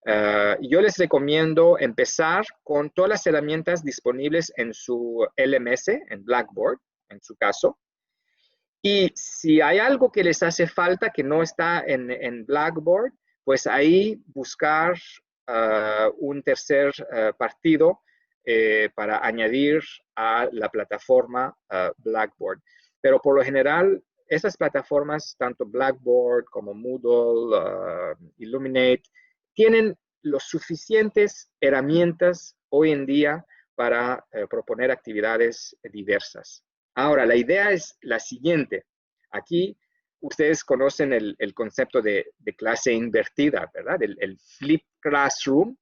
Yo les recomiendo empezar con todas las herramientas disponibles en su LMS, en Blackboard, en su caso. Y si hay algo que les hace falta que no está en Blackboard, pues ahí buscar un tercer partido para añadir a la plataforma Blackboard. Pero por lo general, esas plataformas, tanto Blackboard como Moodle, Illuminate, tienen las suficientes herramientas hoy en día para proponer actividades diversas. Ahora, la idea es la siguiente. Aquí ustedes conocen el concepto de clase invertida, ¿verdad? El flip classroom,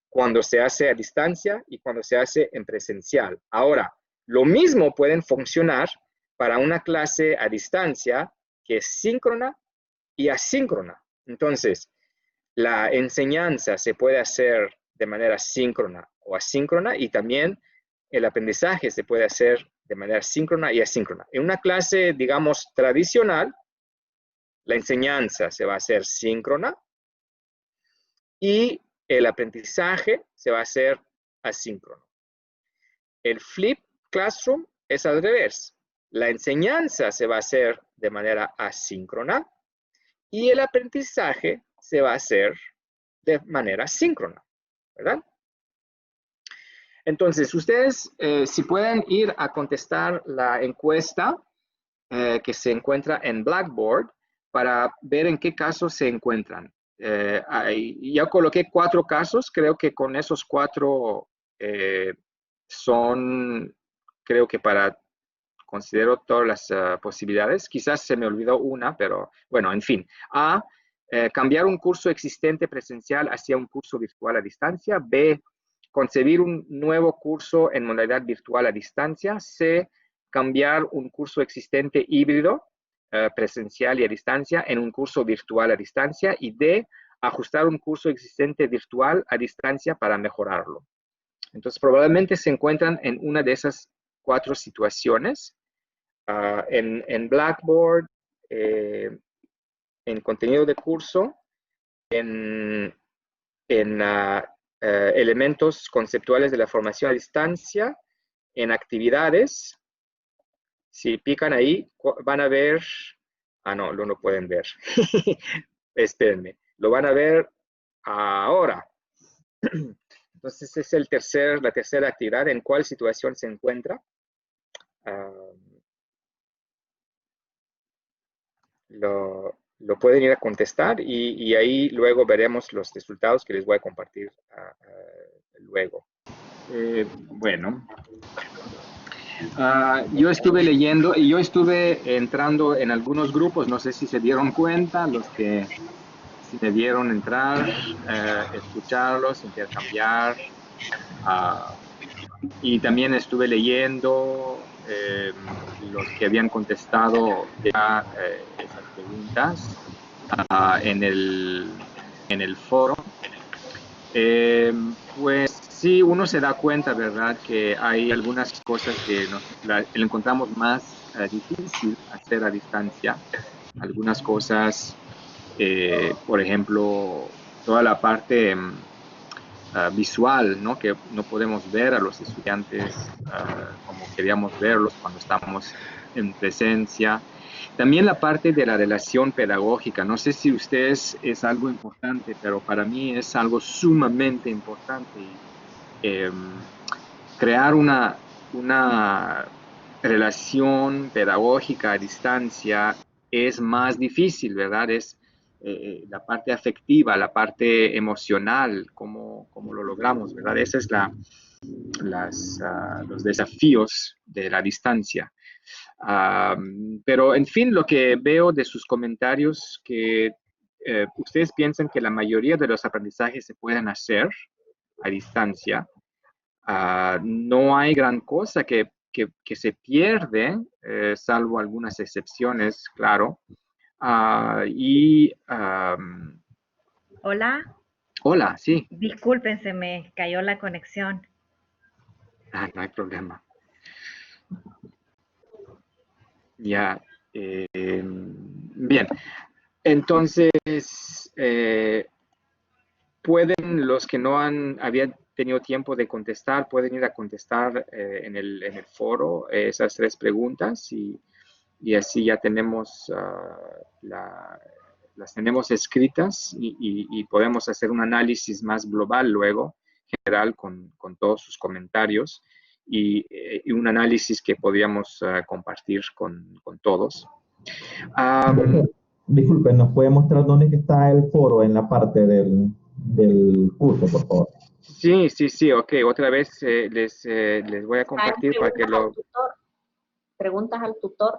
cuando se hace a distancia y cuando se hace en presencial. Ahora, lo mismo pueden funcionar para una clase a distancia que es síncrona y asíncrona. Entonces, la enseñanza se puede hacer de manera síncrona o asíncrona y también el aprendizaje se puede hacer de manera síncrona y asíncrona. En una clase, digamos, tradicional, la enseñanza se va a hacer síncrona y el aprendizaje se va a hacer asíncrono. El flip classroom es al revés. La enseñanza se va a hacer de manera asíncrona y el aprendizaje se va a hacer de manera síncrona, ¿verdad? Entonces, ustedes si pueden ir a contestar la encuesta que se encuentra en Blackboard para ver en qué casos se encuentran. Ya coloqué 4 casos, creo que con esos 4 son, creo que considero todas las posibilidades. Quizás se me olvidó una, pero bueno, en fin. A, cambiar un curso existente presencial hacia un curso virtual a distancia. B, concebir un nuevo curso en modalidad virtual a distancia. C, cambiar un curso existente híbrido, presencial y a distancia, en un curso virtual a distancia. Y D, ajustar un curso existente virtual a distancia para mejorarlo. Entonces, probablemente se encuentran en una de esas 4 situaciones. En Blackboard, en contenido de curso, en elementos conceptuales de la formación a distancia, en actividades. Si pican ahí, van a ver, no, lo pueden ver. Espérenme, lo van a ver ahora. Entonces, es la tercera actividad. ¿En cuál situación se encuentra? Lo pueden ir a contestar y ahí luego veremos los resultados que les voy a compartir luego. Bueno, yo estuve leyendo y yo estuve entrando en algunos grupos, no sé si se dieron cuenta, los que si debieron entrar, escucharlos, intercambiar. Y también estuve leyendo los que habían contestado ya esas preguntas en el foro. Pues sí, uno se da cuenta, ¿verdad?, que hay algunas cosas que le encontramos más difícil hacer a distancia. Algunas cosas, por ejemplo, toda la parte visual, ¿no?, que no podemos ver a los estudiantes como queríamos verlos cuando estamos en presencia. También la parte de la relación pedagógica. No sé si ustedes es algo importante, pero para mí es algo sumamente importante. Crear una relación pedagógica a distancia es más difícil, ¿verdad? Es la parte afectiva, la parte emocional, cómo lo logramos, ¿verdad? Esos son los desafíos de la distancia. Pero, en fin, lo que veo de sus comentarios, que ustedes piensan que la mayoría de los aprendizajes se pueden hacer a distancia. No hay gran cosa que se pierde, salvo algunas excepciones, claro. Hola. Hola, sí. Disculpen, se me cayó la conexión. No hay problema. Ya. Bien. Entonces, pueden, los que no habían tenido tiempo de contestar, pueden ir a contestar en el foro esas 3 preguntas y así ya tenemos las tenemos escritas y podemos hacer un análisis más global luego, general, con todos sus comentarios y un análisis que podríamos compartir con todos. Disculpe, ¿nos puede mostrar dónde está el foro en la parte del curso, por favor? Sí, ok. Otra vez les voy a compartir para que lo... Preguntas al tutor.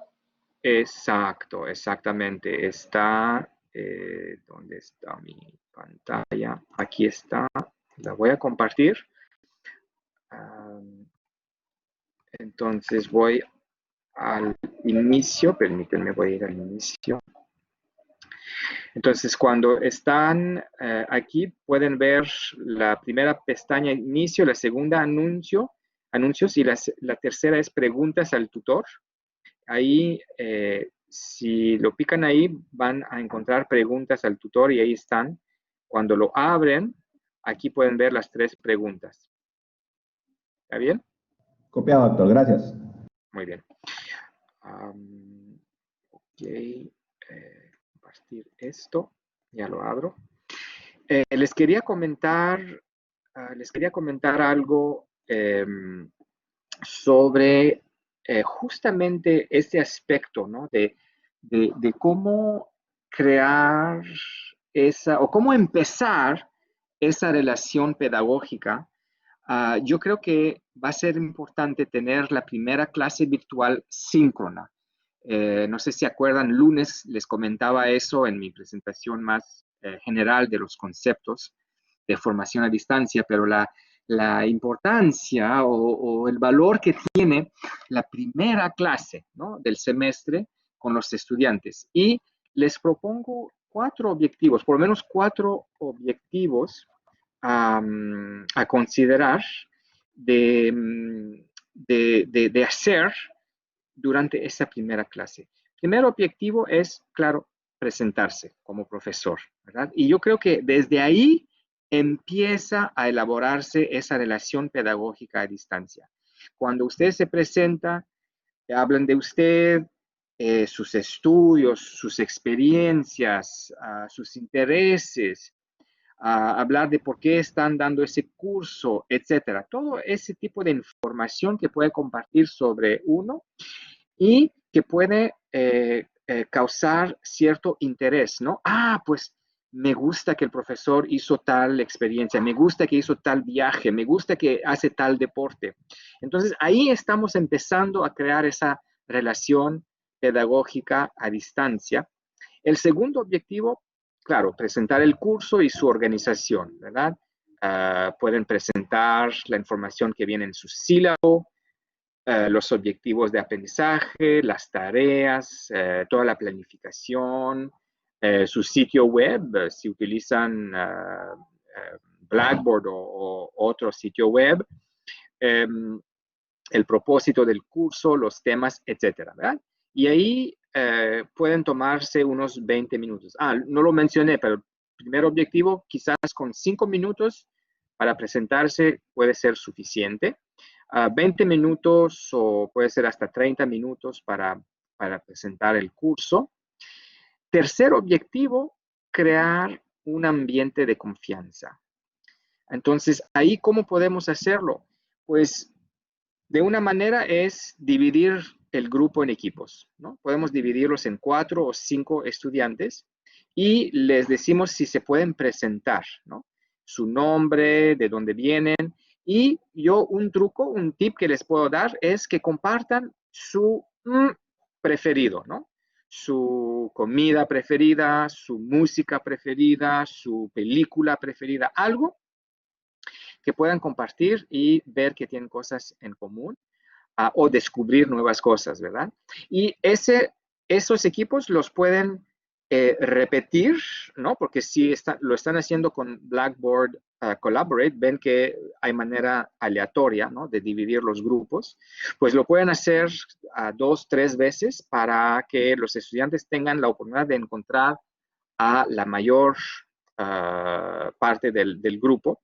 Exacto, exactamente. Está, ¿dónde está mi pantalla? Aquí está. La voy a compartir. Entonces voy al inicio. Permítanme, voy a ir al inicio. Entonces, cuando están aquí, pueden ver la primera pestaña inicio, la segunda anuncios y la tercera es preguntas al tutor. Ahí, si lo pican ahí, van a encontrar preguntas al tutor y ahí están. Cuando lo abren, aquí pueden ver las 3 preguntas. ¿Está bien? Copiado, doctor. Gracias. Muy bien. Ok. Compartir esto. Ya lo abro. Les quería comentar algo sobre justamente este aspecto, ¿no? De cómo crear o cómo empezar esa relación pedagógica. Yo creo que va a ser importante tener la primera clase virtual síncrona. No sé si acuerdan, lunes les comentaba eso en mi presentación más general de los conceptos de formación a distancia, pero la importancia o el valor que tiene la primera clase, ¿no?, del semestre con los estudiantes. Y les propongo 4 objetivos, por lo menos 4 objetivos a considerar de hacer durante esa primera clase. Primer objetivo es, claro, presentarse como profesor, ¿verdad? Y yo creo que desde ahí empieza a elaborarse esa relación pedagógica a distancia. Cuando usted se presenta, hablan de usted, sus estudios, sus experiencias, sus intereses, hablar de por qué están dando ese curso, etcétera. Todo ese tipo de información que puede compartir sobre uno y que puede causar cierto interés, ¿no? Pues me gusta que el profesor hizo tal experiencia, me gusta que hizo tal viaje, me gusta que hace tal deporte. Entonces, ahí estamos empezando a crear esa relación pedagógica a distancia. El segundo objetivo, claro, presentar el curso y su organización, ¿verdad? Pueden presentar la información que viene en su sílabo, los objetivos de aprendizaje, las tareas, toda la planificación, su sitio web, si utilizan Blackboard o otro sitio web, el propósito del curso, los temas, etcétera, ¿verdad? Y ahí pueden tomarse unos 20 minutos. No lo mencioné, pero el primer objetivo, quizás con 5 minutos para presentarse puede ser suficiente. 20 minutos o puede ser hasta 30 minutos para presentar el curso. Tercer objetivo, crear un ambiente de confianza. Entonces, ahí, ¿cómo podemos hacerlo? Pues, de una manera es dividir el grupo en equipos, ¿no? Podemos dividirlos en 4 o 5 estudiantes y les decimos si se pueden presentar, ¿no? Su nombre, de dónde vienen. Y yo un truco, un tip que les puedo dar es que compartan su preferido, ¿no? Su comida preferida, su música preferida, su película preferida, algo que puedan compartir y ver que tienen cosas en común o descubrir nuevas cosas, ¿verdad? Y esos equipos los pueden repetir, ¿no? Porque si lo están haciendo con Blackboard Collaborate, ven que hay manera aleatoria, ¿no? De dividir los grupos, pues lo pueden hacer 2, 3 veces para que los estudiantes tengan la oportunidad de encontrar a la mayor parte del grupo.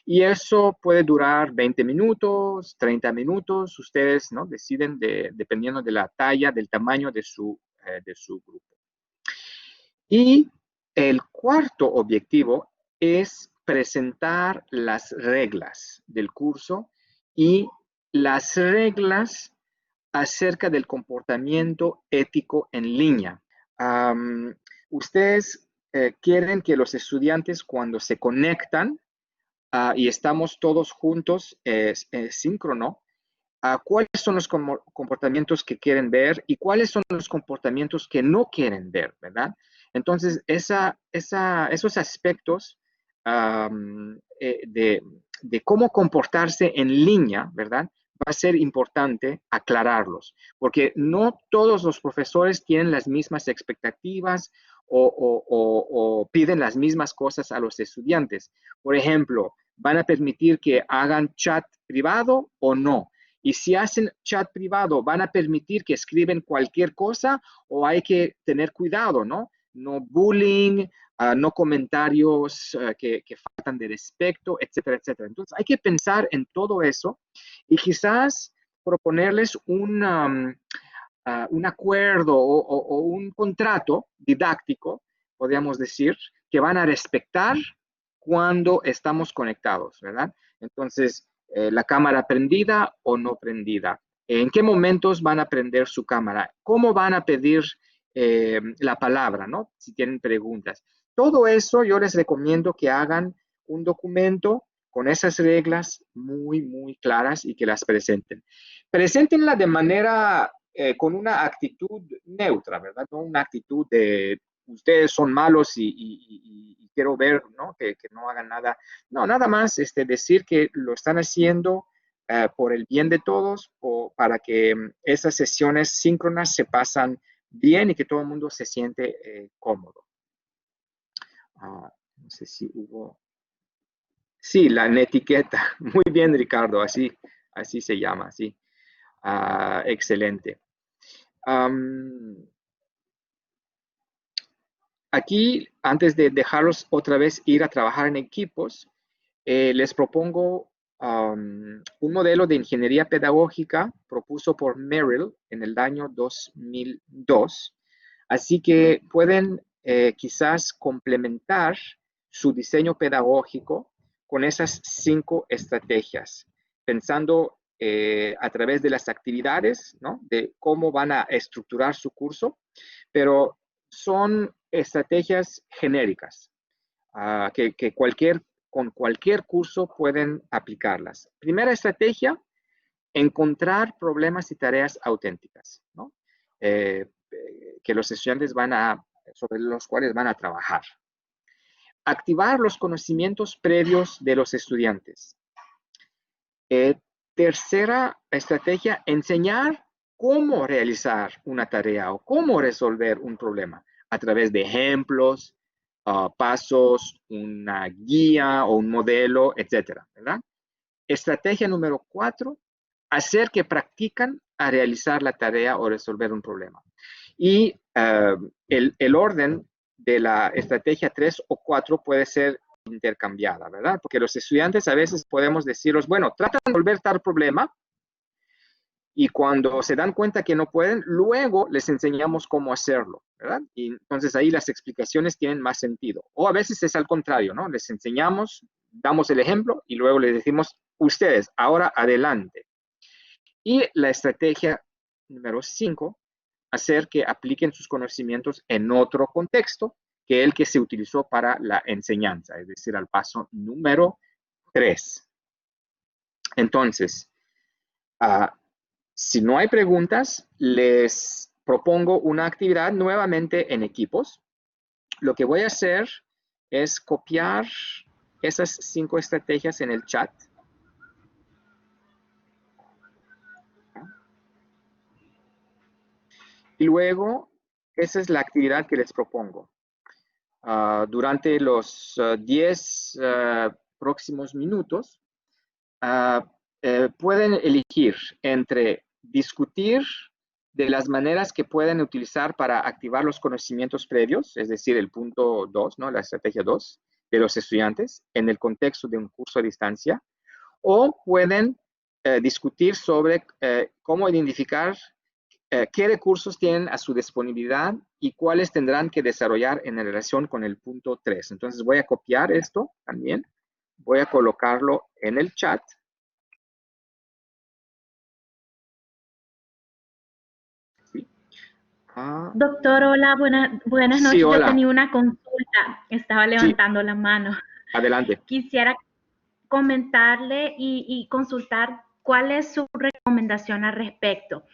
Y eso puede durar 20 minutos, 30 minutos. Ustedes, ¿no? Deciden dependiendo de la talla, del tamaño de su grupo. Y el cuarto objetivo es presentar las reglas del curso y las reglas acerca del comportamiento ético en línea. Ustedes quieren que los estudiantes cuando se conectan y estamos todos juntos, síncrono, cuáles son los comportamientos que quieren ver y cuáles son los comportamientos que no quieren ver, ¿verdad? Entonces, esos aspectos de cómo comportarse en línea, ¿verdad? Va a ser importante aclararlos, porque no todos los profesores tienen las mismas expectativas o piden las mismas cosas a los estudiantes. Por ejemplo, ¿van a permitir que hagan chat privado o no? Y si hacen chat privado, ¿van a permitir que escriben cualquier cosa o hay que tener cuidado, ¿no? No bullying, no comentarios que faltan de respeto, etcétera, etcétera. Entonces, hay que pensar en todo eso y quizás proponerles un acuerdo o un contrato didáctico, podríamos decir, que van a respetar cuando estamos conectados, ¿verdad? Entonces, la cámara prendida o no prendida. ¿En qué momentos van a prender su cámara? ¿Cómo van a pedir la palabra, ¿no? Si tienen preguntas. Todo eso yo les recomiendo que hagan un documento con esas reglas muy, muy claras y que las presenten. Preséntenla de manera, con una actitud neutra, ¿verdad? No una actitud de ustedes son malos y quiero ver, ¿no? Que no hagan nada. No, nada más decir que lo están haciendo por el bien de todos o para que esas sesiones síncronas se pasan bien y que todo el mundo se siente cómodo. No sé si hubo... Sí, la etiqueta. Muy bien, Ricardo, así se llama, sí. Excelente. Aquí, antes de dejarlos otra vez ir a trabajar en equipos, les propongo un modelo de ingeniería pedagógica propuesto por Merrill en el año 2002. Así que pueden quizás complementar su diseño pedagógico con esas 5 estrategias, pensando a través de las actividades, ¿no? De cómo van a estructurar su curso, pero son estrategias genéricas que con cualquier curso pueden aplicarlas. Primera estrategia, encontrar problemas y tareas auténticas, ¿no? Que los estudiantes sobre los cuales van a trabajar. Activar los conocimientos previos de los estudiantes. Tercera estrategia, enseñar cómo realizar una tarea o cómo resolver un problema a través de ejemplos, pasos, una guía o un modelo, etcétera, ¿verdad? Estrategia número 4, hacer que practican a realizar la tarea o resolver un problema. Y el orden de la estrategia 3 o 4 puede ser intercambiada, ¿verdad? Porque los estudiantes a veces podemos decirles, bueno, tratan de resolver tal problema y cuando se dan cuenta que no pueden, luego les enseñamos cómo hacerlo, ¿verdad? Y entonces ahí las explicaciones tienen más sentido. O a veces es al contrario, ¿no? Les enseñamos, damos el ejemplo y luego les decimos, ustedes, ahora adelante. Y la estrategia número 5, hacer que apliquen sus conocimientos en otro contexto que el que se utilizó para la enseñanza, es decir, al paso número 3. Entonces, si no hay preguntas, les propongo una actividad nuevamente en equipos. Lo que voy a hacer es copiar esas 5 estrategias en el chat. Y luego, esa es la actividad que les propongo. Durante los 10 próximos minutos, pueden elegir entre discutir de las maneras que pueden utilizar para activar los conocimientos previos, es decir, el punto 2, ¿no? La estrategia 2 de los estudiantes en el contexto de un curso a distancia, o pueden discutir sobre cómo identificar qué recursos tienen a su disponibilidad y cuáles tendrán que desarrollar en relación con el punto 3. Entonces voy a copiar esto también, voy a colocarlo en el chat. Sí. Doctor, hola, buenas noches. Sí, hola. Yo tenía una consulta, estaba levantando la mano. Adelante. Quisiera comentarle y consultar cuál es su recomendación al respecto.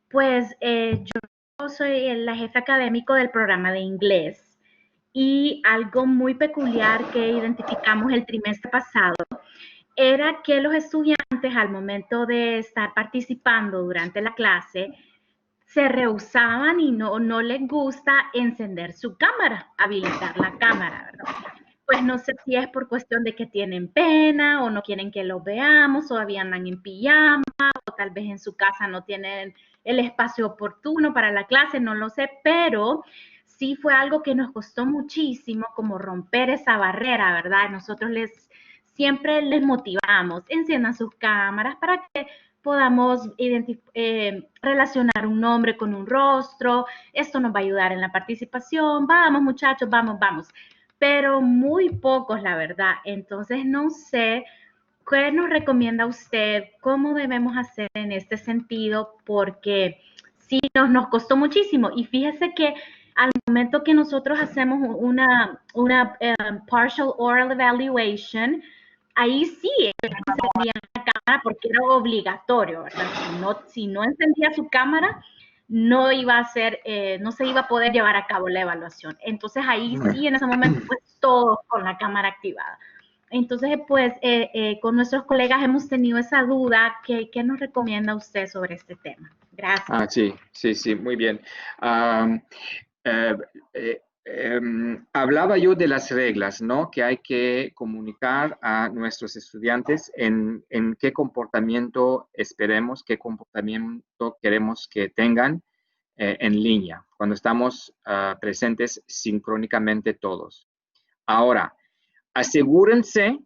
Pues yo soy el jefe académico del programa de inglés y algo muy peculiar que identificamos el trimestre pasado era que los estudiantes al momento de estar participando durante la clase se rehusaban y no les gusta encender su cámara, habilitar la cámara, ¿verdad? Pues no sé si es por cuestión de que tienen pena o no quieren que los veamos, todavía andan en pijama o tal vez en su casa no tienen el espacio oportuno para la clase, no lo sé, pero sí fue algo que nos costó muchísimo como romper esa barrera, ¿verdad? Nosotros siempre les motivamos, enciendan sus cámaras para que podamos relacionar un nombre con un rostro, esto nos va a ayudar en la participación, vamos muchachos, vamos, pero muy pocos la verdad, entonces no sé qué nos recomienda usted, cómo debemos hacer en este sentido, porque sí nos costó muchísimo y fíjese que al momento que nosotros hacemos una partial oral evaluation, ahí sí encendía la cámara porque era obligatorio, ¿verdad? Si no encendía su cámara, no iba a ser, no se iba a poder llevar a cabo la evaluación. Entonces ahí sí, en ese momento, pues todos con la cámara activada. Entonces, pues, con nuestros colegas hemos tenido esa duda. ¿Qué nos recomienda usted sobre este tema? Gracias. Sí, muy bien. Hablaba yo de las reglas, ¿no? Que hay que comunicar a nuestros estudiantes en qué comportamiento esperemos, qué comportamiento queremos que tengan en línea, cuando estamos presentes sincrónicamente todos. Ahora, asegúrense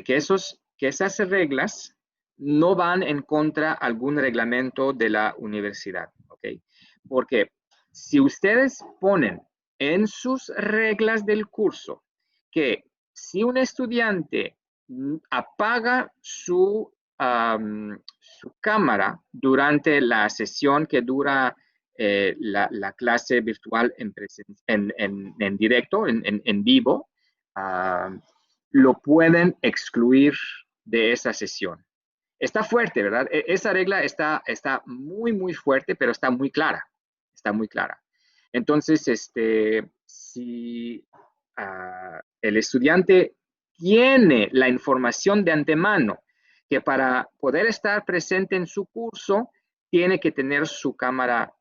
que esas reglas no van en contra de algún reglamento de la universidad, ¿ok? Porque si ustedes ponen en sus reglas del curso que si un estudiante apaga su cámara durante la sesión que dura la clase virtual en directo, en vivo, lo pueden excluir de esa sesión. Está fuerte, ¿verdad? Esa regla está muy, muy fuerte, pero está muy clara. Está muy clara. Entonces, si el estudiante tiene la información de antemano que para poder estar presente en su curso tiene que tener su cámara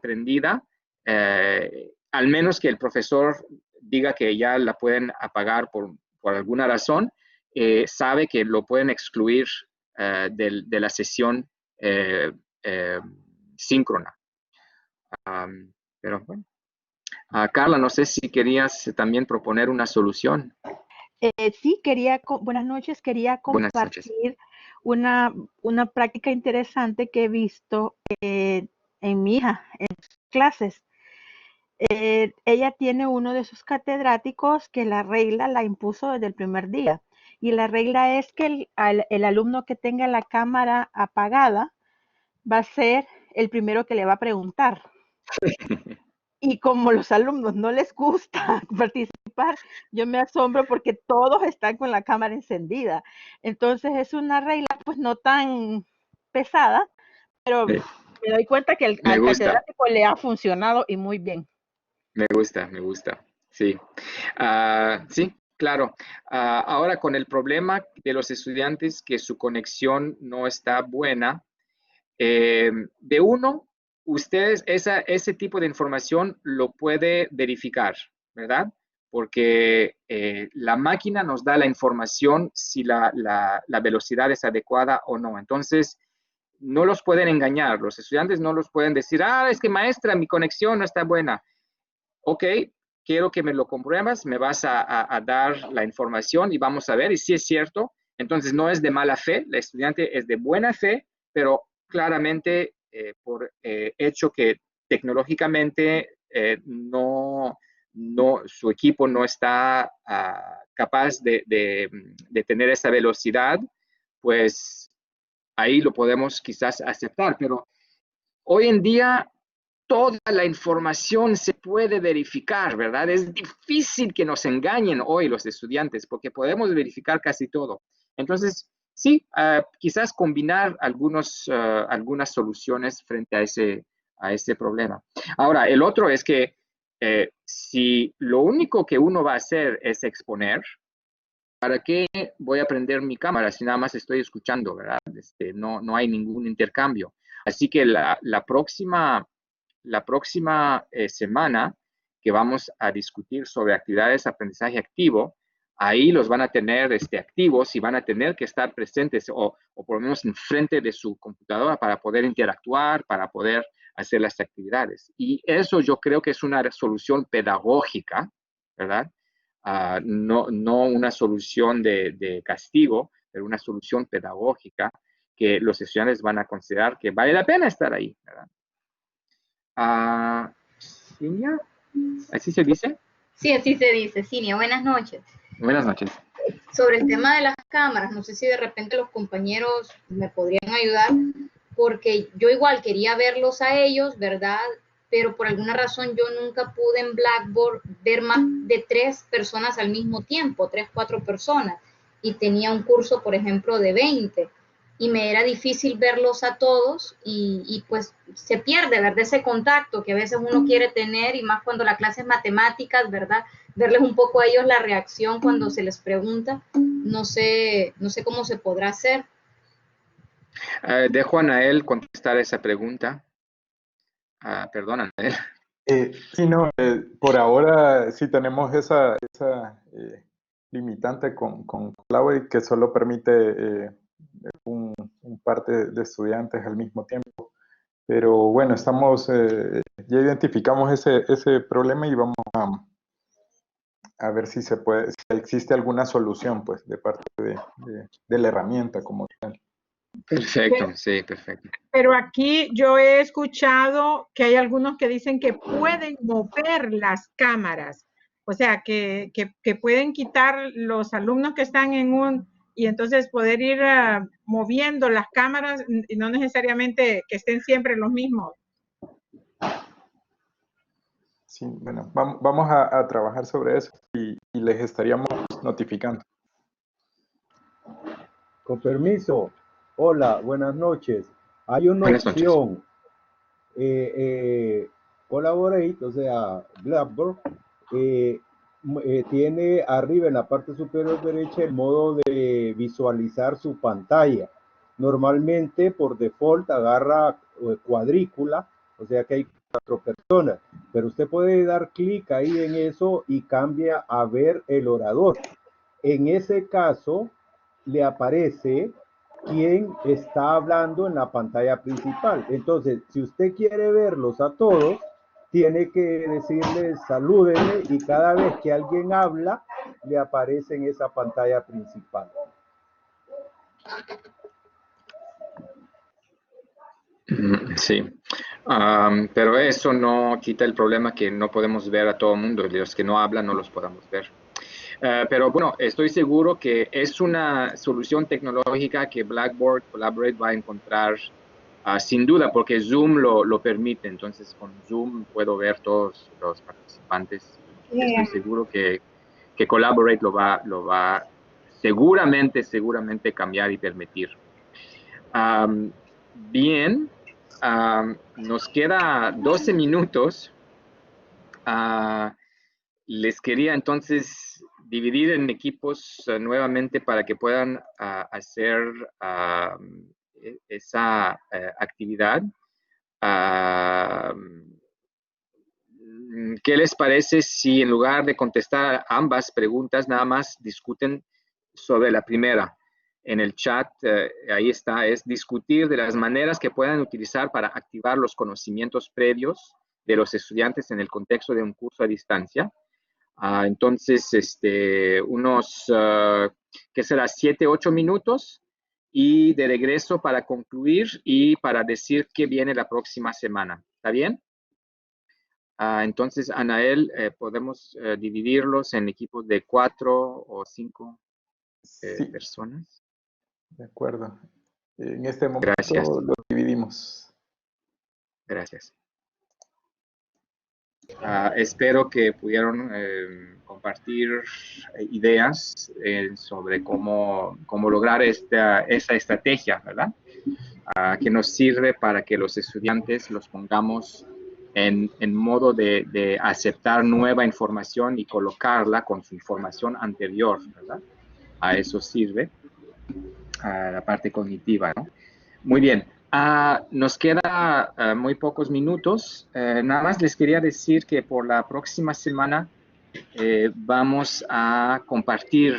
prendida, al menos que el profesor diga que ya la pueden apagar por alguna razón, sabe que lo pueden excluir de la sesión síncrona. Pero bueno. Carla, no sé si querías también proponer una solución. Sí, buenas noches, quería compartir una práctica interesante que he visto en mi hija, en sus clases. Ella tiene uno de sus catedráticos que la regla la impuso desde el primer día. Y la regla es que el alumno que tenga la cámara apagada va a ser el primero que le va a preguntar. Y como los alumnos no les gusta participar, yo me asombro porque todos están con la cámara encendida. Entonces es una regla pues no tan pesada, pero me doy cuenta que al catedrático le ha funcionado y muy bien. Me gusta, sí. Sí, claro. Ahora con el problema de los estudiantes que su conexión no está buena, de uno, ustedes ese tipo de información lo puede verificar, ¿verdad? Porque la máquina nos da la información si la velocidad es adecuada o no. Entonces, no los pueden engañar. Los estudiantes no los pueden decir, es que maestra, mi conexión no está buena. Ok, quiero que me lo compruebas, me vas a dar la información y vamos a ver. Y si es cierto, entonces no es de mala fe, el estudiante es de buena fe, pero claramente por hecho que tecnológicamente su equipo no está capaz de tener esa velocidad, pues ahí lo podemos quizás aceptar. Pero hoy en día toda la información se puede verificar, ¿verdad? Es difícil que nos engañen hoy los estudiantes porque podemos verificar casi todo. Entonces, sí, quizás combinar algunas soluciones frente a ese problema. Ahora, el otro es que si lo único que uno va a hacer es exponer, ¿para qué voy a prender mi cámara si nada más estoy escuchando, ¿verdad? No hay ningún intercambio. Así que la próxima semana que vamos a discutir sobre actividades de aprendizaje activo, ahí los van a tener activos y van a tener que estar presentes o por lo menos enfrente de su computadora para poder interactuar, para poder hacer las actividades. Y eso yo creo que es una solución pedagógica, ¿verdad? No una solución de castigo, pero una solución pedagógica que los estudiantes van a considerar que vale la pena estar ahí, ¿verdad? Cinia, ¿así se dice? Sí, así se dice. Cinia, buenas noches. Buenas noches. Sobre el tema de las cámaras, no sé si de repente los compañeros me podrían ayudar, porque yo igual quería verlos a ellos, ¿verdad? Pero por alguna razón yo nunca pude en Blackboard ver más de 3 personas al mismo tiempo, 3, 4 personas, y tenía un curso, por ejemplo, de 20. Y me era difícil verlos a todos y pues se pierde, ¿verdad? Ese contacto que a veces uno quiere tener y más cuando la clase es matemáticas, ¿verdad? Verles un poco a ellos la reacción cuando se les pregunta. No sé cómo se podrá hacer. Dejo a Anael contestar esa pregunta. Perdón, Anael. Sí, no, por ahora sí tenemos esa limitante con Claudia que solo permite un par de estudiantes al mismo tiempo. Pero bueno, ya identificamos ese problema y vamos a ver si existe alguna solución pues de parte de la herramienta como tal. Perfecto, sí, perfecto. Pero aquí yo he escuchado que hay algunos que dicen que pueden mover las cámaras. O sea, que pueden quitar los alumnos que están en un, y entonces poder ir moviendo las cámaras y no necesariamente que estén siempre los mismos. Sí, bueno, vamos a trabajar sobre eso y les estaríamos notificando. Con permiso. Hola, buenas noches. Hay una opción. Collaborate, o sea, Blackboard, tiene arriba en la parte superior derecha el modo de visualizar su pantalla. Normalmente, por default, agarra cuadrícula, o sea que hay 4 personas, pero usted puede dar clic ahí en eso y cambia a ver el orador. En ese caso, le aparece quién está hablando en la pantalla principal. Entonces, si usted quiere verlos a todos, tiene que decirles salúdenme y cada vez que alguien habla, le aparece en esa pantalla principal. Sí, pero eso no quita el problema que no podemos ver a todo el mundo, los que no hablan no los podamos ver. Pero bueno, estoy seguro que es una solución tecnológica que Blackboard Collaborate va a encontrar sin duda, porque Zoom lo permite. Entonces, con Zoom puedo ver todos los participantes. Estoy seguro que Collaborate lo va seguramente cambiar y permitir. Bien, nos queda 12 minutos. Les quería entonces dividir en equipos nuevamente para que puedan hacer esa actividad. ¿Qué les parece si en lugar de contestar ambas preguntas, nada más discuten sobre la primera? En el chat, ahí está, es discutir de las maneras que puedan utilizar para activar los conocimientos previos de los estudiantes en el contexto de un curso a distancia. Entonces, unos, ¿qué será? 7, 8 minutos y de regreso para concluir y para decir qué viene la próxima semana. ¿Está bien? Entonces, Anael, podemos dividirlos en equipos de 4 o 5 personas. De acuerdo. En este momento lo dividimos. Gracias. Espero que pudieron compartir ideas sobre cómo lograr esa estrategia, ¿verdad? Que nos sirve para que los estudiantes los pongamos en modo de aceptar nueva información y colocarla con su información anterior, ¿verdad? A eso sirve la parte cognitiva, ¿no? Muy bien. Nos queda muy pocos minutos. Nada más les quería decir que por la próxima semana vamos a compartir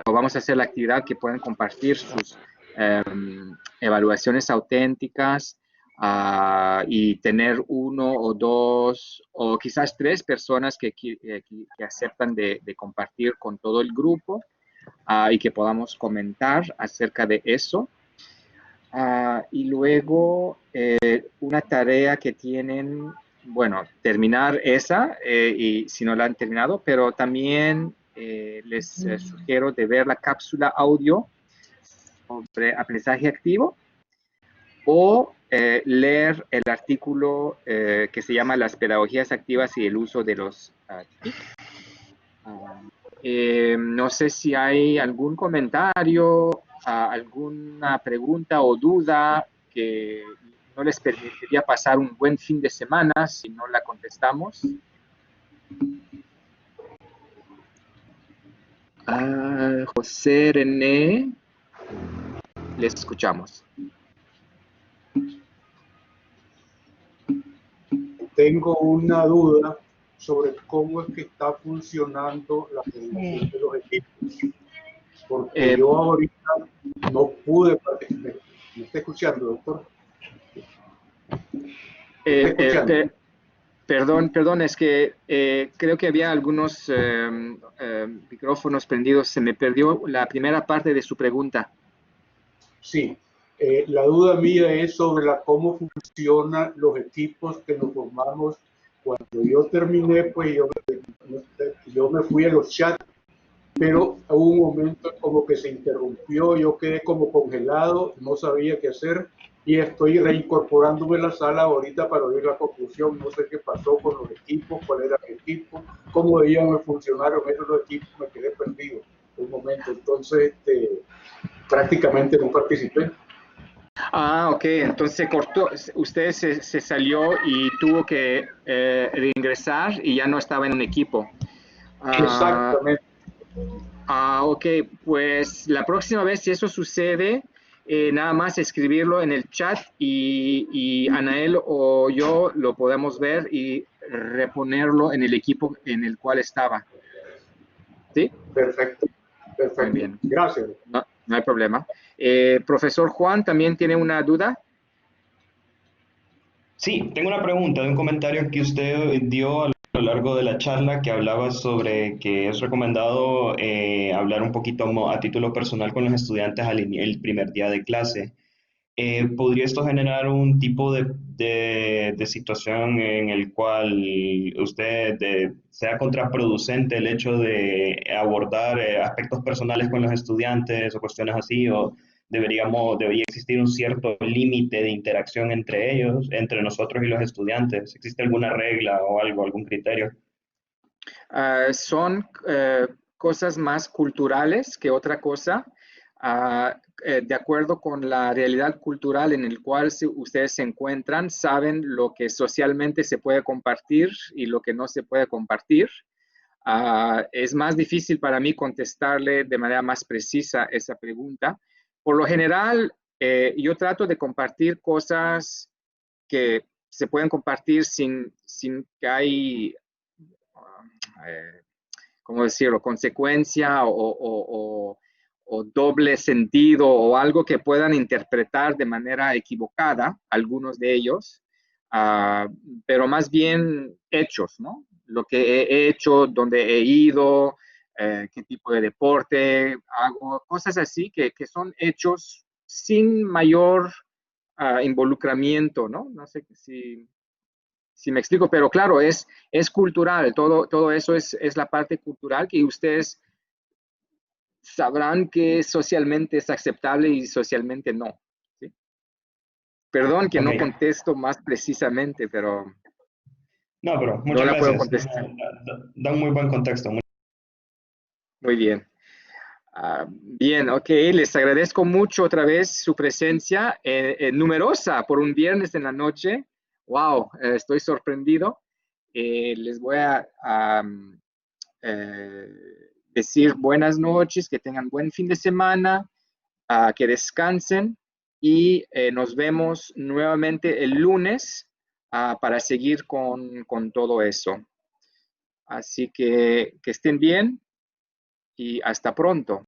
vamos a hacer la actividad que pueden compartir sus evaluaciones auténticas y tener 1 o 2 o quizás 3 personas que aceptan de compartir con todo el grupo y que podamos comentar acerca de eso. Y luego una tarea que tienen, bueno, terminar esa, y si no la han terminado, pero también les sugiero de ver la cápsula audio sobre aprendizaje activo o leer el artículo que se llama Las pedagogías activas y el uso de los TIC. No sé si hay algún comentario, alguna pregunta o duda que no les permitiría pasar un buen fin de semana si no la contestamos. José René, les escuchamos. Tengo una duda sobre cómo es que está funcionando la presentación de los equipos. Porque yo ahorita no pude participar. ¿Me está escuchando, doctor? Perdón, es que creo que había algunos micrófonos prendidos. Se me perdió la primera parte de su pregunta. Sí, la duda mía es sobre cómo funcionan los equipos que nos formamos Cuando yo terminé, pues yo me fui a los chats, pero hubo un momento como que se interrumpió, yo quedé como congelado, no sabía qué hacer y estoy reincorporándome a la sala ahorita para oír la conclusión. No sé qué pasó con los equipos, cuál era el equipo, cómo debían funcionar esos equipos, me quedé perdido un momento. Entonces, prácticamente no participé. Ah, ok, entonces cortó, usted se salió y tuvo que reingresar y ya no estaba en un equipo. Exactamente. Ok, pues la próxima vez si eso sucede, nada más escribirlo en el chat y Anael o yo lo podemos ver y reponerlo en el equipo en el cual estaba. ¿Sí? Perfecto, perfecto. Muy bien. Gracias. No hay problema. Profesor Juan, ¿también tiene una duda? Sí, tengo una pregunta de un comentario que usted dio a lo largo de la charla que hablaba sobre que es recomendado hablar un poquito a título personal con los estudiantes el primer día de clase. ¿Podría esto generar un tipo de situación en el cual usted sea contraproducente el hecho de abordar aspectos personales con los estudiantes o cuestiones así? ¿O debería existir un cierto límite de interacción entre ellos, entre nosotros y los estudiantes? ¿Existe alguna regla o algo, algún criterio? Son cosas más culturales que otra cosa. De acuerdo con la realidad cultural en el cual ustedes se encuentran, saben lo que socialmente se puede compartir y lo que no se puede compartir. Es más difícil para mí contestarle de manera más precisa esa pregunta. Por lo general, yo trato de compartir cosas que se pueden compartir sin que hay, ¿cómo decirlo?, consecuencia o doble sentido o algo que puedan interpretar de manera equivocada, algunos de ellos, pero más bien hechos, ¿no? Lo que he hecho, dónde he ido, qué tipo de deporte hago, cosas así que son hechos sin mayor involucramiento, ¿no? No sé si me explico, pero claro, es cultural, todo eso es la parte cultural que ustedes sabrán que socialmente es aceptable y socialmente no. ¿Sí? Perdón que no contesto más precisamente, pero no, pero muchas no la puedo gracias. contestar. Da un muy buen contexto. Muy bien. Bien, ok, les agradezco mucho otra vez su presencia numerosa por un viernes en la noche. Wow, estoy sorprendido. Les voy a decir buenas noches, que tengan buen fin de semana, que descansen y nos vemos nuevamente el lunes para seguir con todo eso. Así que estén bien y hasta pronto.